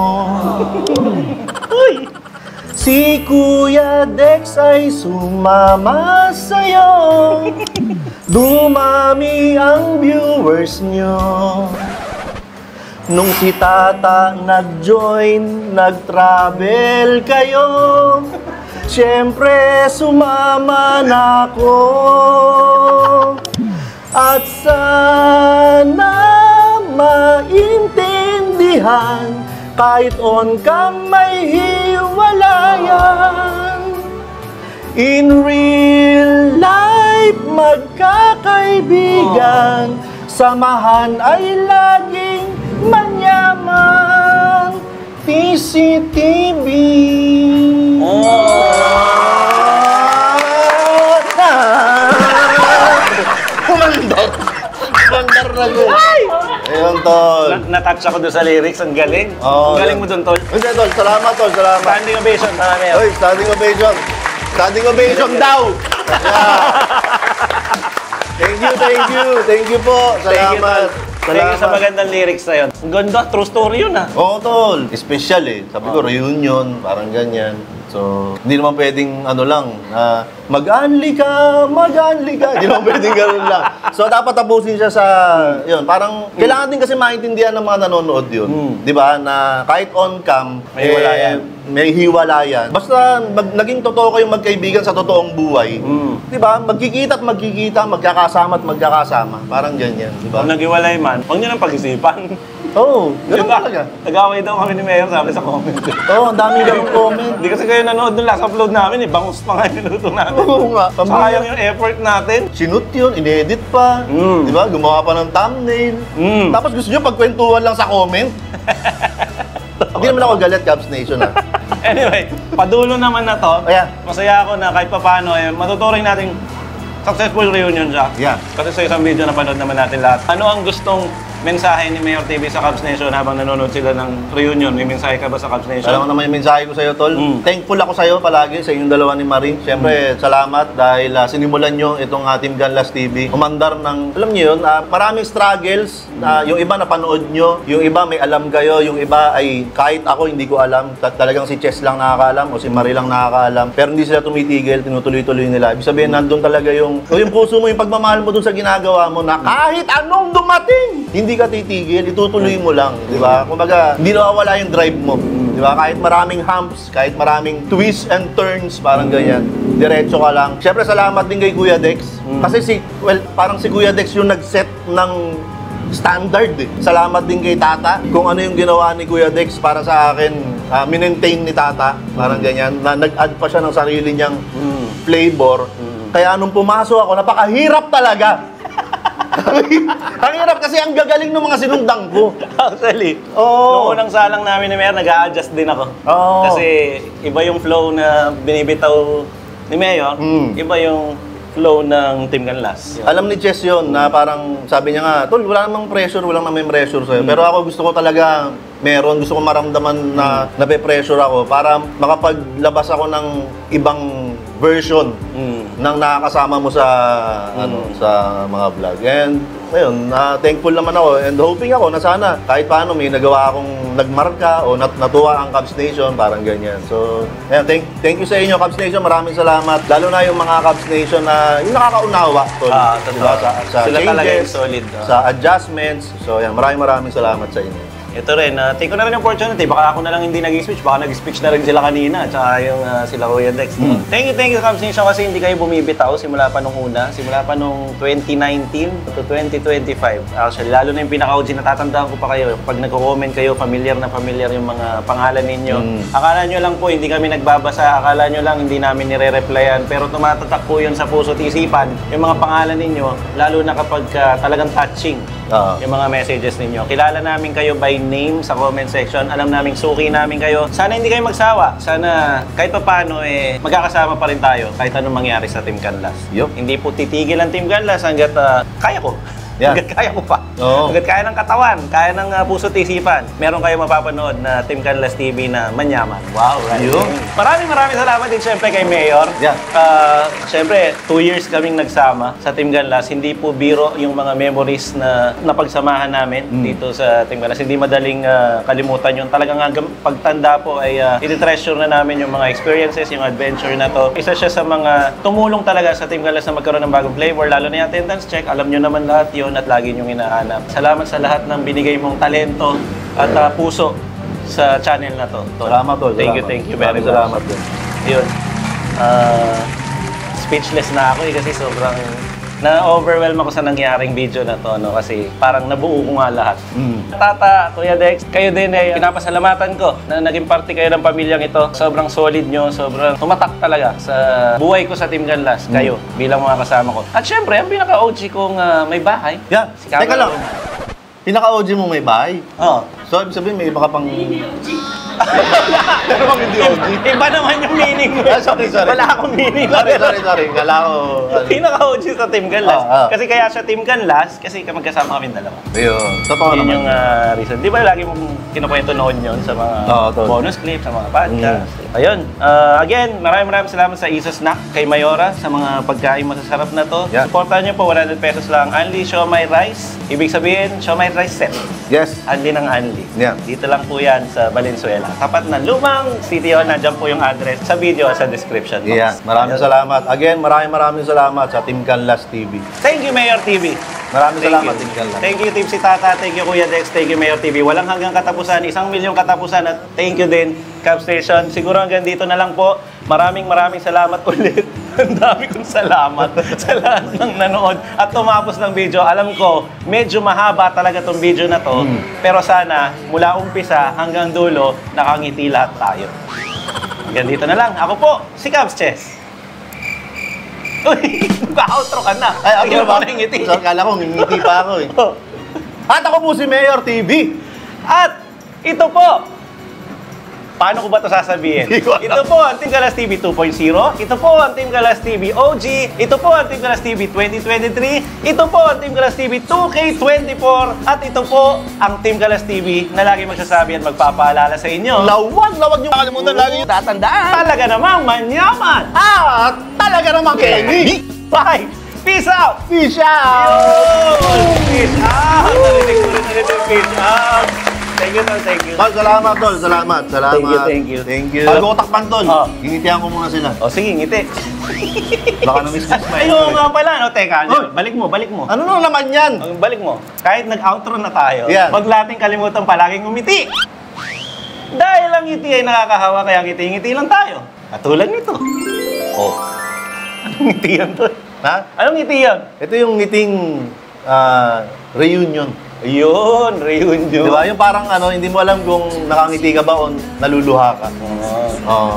Si Kuya Dex ay sumama sa'yo. Dumami ang viewers nyo. Nung si Tata nag-join, nag-travel kayo. Siyempre, sumama na ako. At sana maintindihan, kahit on cam may hiwalayan. In real life, magkakaibigan, samahan ay laging manyaman. TCTV. Kumandar na ko. Ayun, tol. Natouch ako doon sa lyrics. Ang galing. Oo, Ang galing yan. mo doon, Tol. Hindi, tol. Salamat, tol. Salamat. Standing ovation. Marami yan. Oy, standing ovation. Standing ovation daw. Yeah. Thank you, thank you. Thank you po. Thank you, Salamat. Tol. Thank you sa magandang lyrics na yun. Ang ganda. True story yun, ah. Oo, tol. Special eh. Sabi ko, reunion. Parang ganyan. So, hindi naman pwedeng ano lang, mag-unli ka. Hindi naman pwedeng gano'n lang. So, dapat tapusin siya sa, yun, parang, kailangan din kasi maintindihan ng mga nanonood yun. Di ba? Na kahit on-cam, May hiwalayan. May hiwalayan. Basta naging totoo kayong magkaibigan sa totoong buhay. Di ba? Magkikita at magkikita, magkakasama at magkakasama. Parang ganyan. Di ba? Kung naghiwalay man, huwag nyo nang pag-isipan. Oo, ganun talaga. Nag-away daw kami ni Mayor, sabi sa comment. Oo, ang daming ganun comment. Hindi kasi kayo nanood nung last upload namin eh. Bangus pa nga yung niluto namin. Oo nga. Sayang yung effort natin. Sinut yun, inedit pa. Di ba? Gumawa pa ng thumbnail. Tapos gusto nyo pagkwentuhan lang sa comment. Hindi naman ako galit, Cubs Nation ah. Anyway, padulo naman na to. Ayan. Masaya ako na kahit papaano, matuturing natin successful reunion siya. Yeah. Kasi sa isang video na panood naman natin lahat. Ano ang gustong mensahe ni Mayor TV sa Cubs Nation habang nanonood sila ng reunion? May mensahe ka ba sa Cubs Nation? Alam mo naman yung mensahe ko sa'yo, Tol. Thankful ako sa'yo palagi, sa inyong dalawa ni Marie. Siyempre, salamat dahil sinimulan nyo itong Team Canlas TV. Umandar ng, alam nyo yun, maraming struggles. Yung iba napanood nyo, yung iba may alam kayo, yung iba ay kahit ako hindi ko alam. Talagang si Chess lang nakakaalam o si Marie lang nakakaalam. Pero hindi sila tumitigil, tinutuloy-tuloy nila. Ibig sabihin, nandun talaga yung puso mo, yung pagmamahal mo dun sa ginagawa mo na kahit anong dumating, hindi ka titigil, itutuloy mo lang, di ba? Kumbaga, hindi nawawala yung drive mo, di ba? Kahit maraming humps, kahit maraming twists and turns, parang ganyan, diretso ka lang. Siyempre, salamat din kay Kuya Dex. Kasi parang si Kuya Dex yung nag-set ng standard eh. Salamat din kay Tata. Kung ano yung ginawa ni Kuya Dex para sa akin, minentain ni Tata, parang ganyan, na nag-add pa siya ng sarili niyang flavor. Kaya nung pumasok ako, napakahirap talaga. Ang hirap kasi ang gagaling ng mga sinundang ko. Actually, Oo. noong unang salang namin ni Mayor, nag-a-adjust din ako. Oo. Kasi iba yung flow na binibitaw ni Mayor, iba yung flow ng Team Canlas. Alam ni Chess yun na parang sabi niya nga, Tol, wala namang pressure sa'yo. Pero ako gusto ko talaga gusto ko maramdaman na nape-pressure ako para makapaglabas ako ng ibang version ng nakakasama mo sa sa mga vlog. And ayun, thankful naman ako and hoping ako na sana kahit paano may nagawa akong nagmarka o natuwa ang Cubs Nation, parang ganyan. So, ayun, thank you sa inyo Cubs Nation. Maraming salamat. Lalo na yung mga Cubs Nation na yung nakakaunawa Tol, Totoo. diba? Sa Sila talaga yung changes, solid. sa adjustments. So, yan, maraming salamat sa inyo. ito rin, take ko na rin yung opportunity. Baka ako na lang hindi nag-speech. Baka nag-speech na rin sila kanina. Tsaka yung sila Kuya Dex. Thank you, Cubs Nation, kasi hindi kayo bumibitaw simula pa nung una. Simula pa nung 2019 to 2025. Actually, lalo na yung pinaka-OG, natatandaan ko pa kayo. Pag nagko-comment kayo, familiar na familiar yung mga pangalan ninyo. Akala nyo lang po, hindi kami nagbabasa. Akala nyo lang, hindi namin nire-replyan. Pero tumatatak po yun sa puso't isipan. Yung mga pangalan ninyo, lalo na kapag talagang touching yung mga messages ninyo. Kilala namin kayo by name sa comment section. Alam namin, suki namin kayo. Sana hindi kayo magsawa. Sana kahit pa paano, magkakasama pa rin tayo kahit anong mangyari sa Team Canlas. Hindi po titigil ang Team Canlas hanggat kaya ko. Hanggat kaya ko pa. Hanggat kaya ng katawan, kaya ng puso't isipan. Meron kayo mapapanood na Team Canlas TV na manyaman. Wow, right? Maraming salamat din siyempre kay Mayor. Siyempre, 2 years kaming nagsama sa Team Canlas. Hindi po biro yung mga memories na napagsamahan namin dito sa Team Canlas. Hindi madaling kalimutan yun. Talagang hanggang pagtanda po ay i-treasure na namin yung mga experiences, yung adventure na to. Isa siya sa mga tumulong talaga sa Team Canlas na magkaroon ng bagong flavor. Lalo na yung attendance check. Alam nyo naman lahat yun at lagi niyong hinahanap. Salamat sa lahat ng binigay mong talento at puso sa channel na to. Salamat, Tol. Thank you very much. Salamat din. Yun. Speechless na ako kasi sobrang na-overwhelm ako sa nangyaring video na to, no? Kasi parang nabuo ko nga lahat. Tata, Kuya Dex, kayo din pinapasalamatan ko na naging parte kayo ng pamilyang ito. Sobrang solid nyo, sobrang tumatak talaga sa buhay ko sa Team Canlas, kayo, bilang mga kasama ko. At syempre, ang pinaka-OG kong may bahay. Si Teka lang. Pinaka-OG mo may bahay? So, ibig sabihin, may iba ka pang... Pero hindi OG. Iba naman yung meaning mo. Sorry. Wala akong meaning. Sorry. Kala ko... Pinaka-OG sa Team Canlas. Kasi kaya siya Team Canlas, kasi magkasama kami dalawa. Ayun. Totoo naman. Yun yung reason. Di ba lagi mong kinukwento noon yun sa mga bonus clips, sa mga podcast. Ayun. Again, maraming salamat sa Isa Snack kay Mayora sa mga pagkain masasarap na to. Supportan nyo po, 100 pesos lang. Only siomai rice. Ibig sabihin, siomai rice set. Yes. Only ng only. Dito lang po yan sa Valenzuela. Tapat na lumang City Hall. Nandiyan po yung address sa video at sa description box. Maraming salamat. Again, maraming salamat sa Team Canlas TV. Thank you, Mayor TV. Maraming salamat, Team Canlas. Thank you, Team si Tata. Thank you, Kuya Dex. Thank you, Mayor TV. Walang hanggang katapusan. 1 milyong katapusan. At thank you din, Cubs Station. Siguro hanggang dito na lang po. Maraming salamat ulit. Ang dami kong salamat sa lahat ng nanood at tumapos ng video. Alam ko, medyo mahaba talaga tong video na to. Pero sana, mula umpisa hanggang dulo, nakangiti lahat tayo. Hanggang dito na lang. Ako po, si Cubs Chess. Uy, nag-outro ka na. Ay, ako ba? Ngiti. So, kala ko, ngingiti pa ako eh. At ako po si Mayor TV. At ito po, paano ko ba ito sasabihin? Ito po ang Team Canlas TV 2.0. Ito po ang Team Canlas TV OG. Ito po ang Team Canlas TV 2023. Ito po ang Team Canlas TV 2K24. At ito po ang Team Canlas TV na lagi magsasabi at magpapaalala sa inyo. Lawag niyo makalimutan lagi yung tatandaan. Talaga namang manyaman. At talaga namang Kenny. Bye! Peace out! Peace out! Yun! Peace out! Narinig ko rin peace out! Thank you, Tol. Thank you. Tol, salamat, Tol. Salamat. Thank you. Bago ko takpan, Tol. Ingitihan ko muna sila. O, sige, ngiti. Baka na-miss pa. Ayun nga pala, no? Teka, balik mo. Ano nung naman yan? Balik mo. Kahit nag-outro na tayo, wag nating kalimutan palaging umiti. Dahil ang ngiti ay nakakahawa, kaya ngiti-ngiti lang tayo. Katulad nito. Anong ngiti yan, Tol? Ha? Anong ngiti yan? Ito yung ngiting reunion. Ayun, reunion. Di ba? Yung parang hindi mo alam kung nakangiti ka ba o naluluha ka.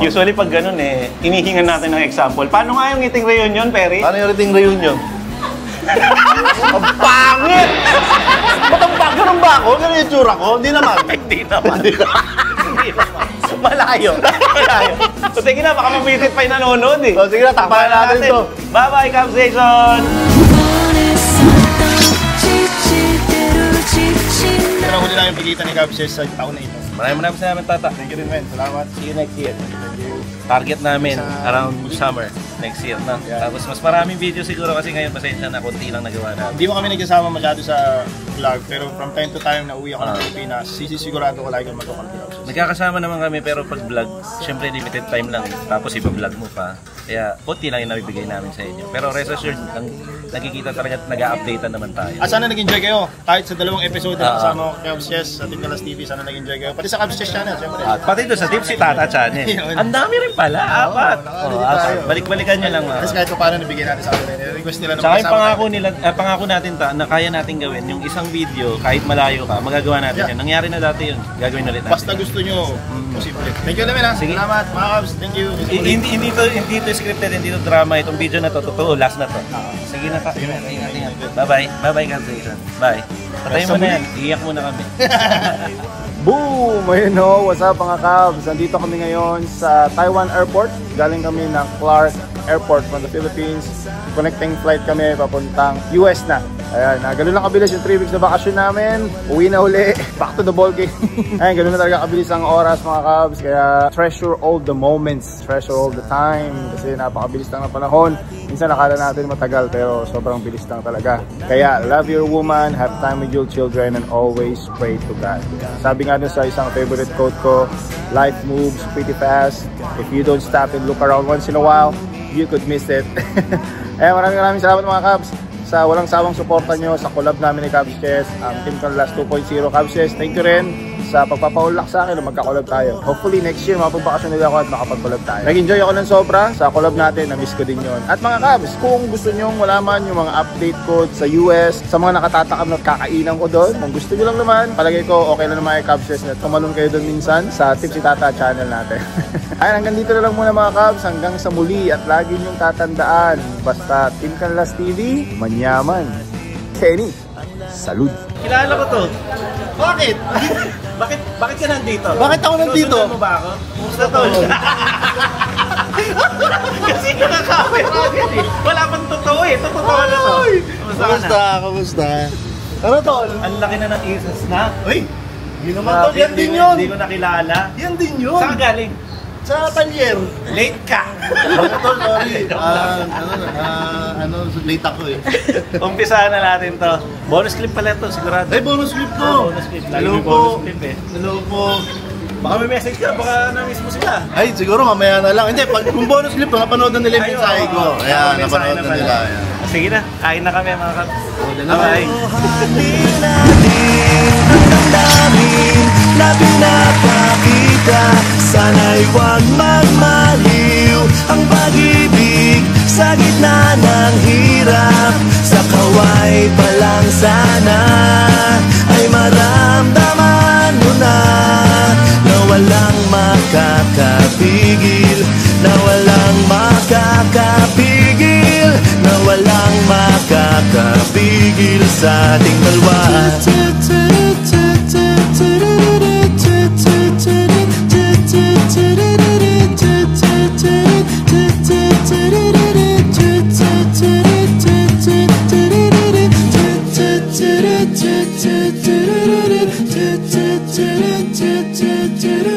Usually pag ganun hinihingan natin ng example. Paano nga yung ngiting reunion, Perry? Paano yung ngiting reunion? Ang pangit! Ba't ang pangit? Ganun ba ako? Ganun yung tsura ko? Hindi naman. Hindi naman. Malayo. So sige na, baka mabisit pa yung nanonood eh. So sige na, takpahan natin to. Bye-bye, Cubs Station! Pero huli lang yung pilitan ni Cubs sa taon na ito. Maraming salamat, Tata. Thank you rin, men. Salamat. See you next year. Target namin around summer next year, no? Tapos mas maraming video siguro kasi ngayon pasensya na konti lang nagawa namin. Hindi mo kami nagsasama masyado sa vlog, pero from time to time na uwi ako ng Pilipinas, sisisigurado ko lagi matokal vlog. Nagkakasama naman kami pero pag vlog, syempre limited time lang. Tapos iba-vlog mo pa. Kaya konti lang yung nabibigay namin sa inyo. Pero rest assured, nakikita talaga at nag-a-updatean naman tayo. Sana nag-enjoy kayo. Kahit sa 2 episode na kasama ko kay Cubs Chess sa Team Kalas TV, sana nag-enjoy kayo. Pati sa Cubs Chess channel, syempre. At pati doon sa Tipsy Tata channel. Ang dami rin pala, 4. Balik-balikan nyo lang. Tapos kahit pa paano nabigyan natin sa akin. Request nila na Tsaka yung pangako natin na kaya natin gawin, yung isang video, kahit malayo ka, magagawa natin yun. Nangyari na dati yun, gagawin ulit natin. Basta gusto nyo, posible. Thank you naman ha. Sige. Salamat mga Cubs. Thank you. Hindi to scripted, hindi to drama. Itong video na to, totoo, last na to. Sige na, ingat. Bye-bye. Bye-bye, Jason. Bye. Patayin mo na yan. Iiyak muna kami. Boom! Ayun no, what's up mga Cubs? Nandito kami ngayon sa Taiwan Airport. Galing kami ng Clark Airport from the Philippines. Connecting flight kami papuntang US na. Ayan, ganun lang kabilis yung 3 weeks na bakasyon namin. Uwi na uli. Back to the ball game. Ayan, ganun na talaga kabilis ang oras mga Cubs. Kaya treasure all the moments. Treasure all the time. Kasi napakabilis lang ng panahon. Minsan nakala natin matagal pero sobrang bilis lang talaga. Kaya love your woman, have time with your children, and always pray to God. Sabi nga dun sa isang favorite quote ko, life moves pretty fast. If you don't stop and look around once in a while, you could miss it. Maraming salamat mga Cubs sa walang sawang suporta nyo sa collab namin ni Cubs Chess, ang Team Kalas 2.0 Cubs Chess. Thank you rin sa pagpapaulak sa akin na magka-collab tayo. Hopefully next year mapapabakasyon nila ako at makapag-collab tayo. Nag-enjoy ako ng sobra sa collab natin, na-miss ko din yon. At mga Cubs, kung gusto nyo malaman yung mga update ko sa US, sa mga nakatatakam na kakainan ko doon, kung gusto nyo lang naman, palagay ko okay lang naman yung Cubs Chess net. Tumalon kayo doon minsan sa Tipsy Tata channel natin. Ay, hanggang dito na lang muna mga Cubs, hanggang sa muli, at lagi nyong tatandaan, basta Team Kalas TV, manyaman. Kenny, salud! Kilala ko to. Bakit? Bakit ka nandito? Bakit ako nandito? Susundan mo ba ako? Kumusta tol? Kasi nakaka-camera agad eh. Wala pang totoo eh. Totoo na to. Kumusta ka na? Kamusta? Ano tol? Ang laki na ng isas na. Uy! Yun naman tol, yan din yun! Hindi ko nakilala. Yan din yun! Saan ka galing? Sa talyer. Late ka. Tol, sorry. Late ako eh. Umpisahan na natin to. Bonus clip pala to, sigurado. Ay, bonus clip to! Bonus clip. Hello Lagi may po! bonus clip eh. Hello po! Baka may message ka, baka na-miss mo sila. Ay, siguro mamaya na lang. Hindi, kung bonus clip to, napanood na nila yung mensahe ko. Ayan, mensahe napanood na pala. nila. Ayan. Sige na, kain na kami mga kap. Bye! Na pinapakita, sana'y huwag magmaliw ang pag-ibig sa gitna ng hirap. Sa kaway pa lang sana ay maramdaman mo na na walang makakapigil, na walang makakapigil, na walang makakapigil sa ating dalawa. Do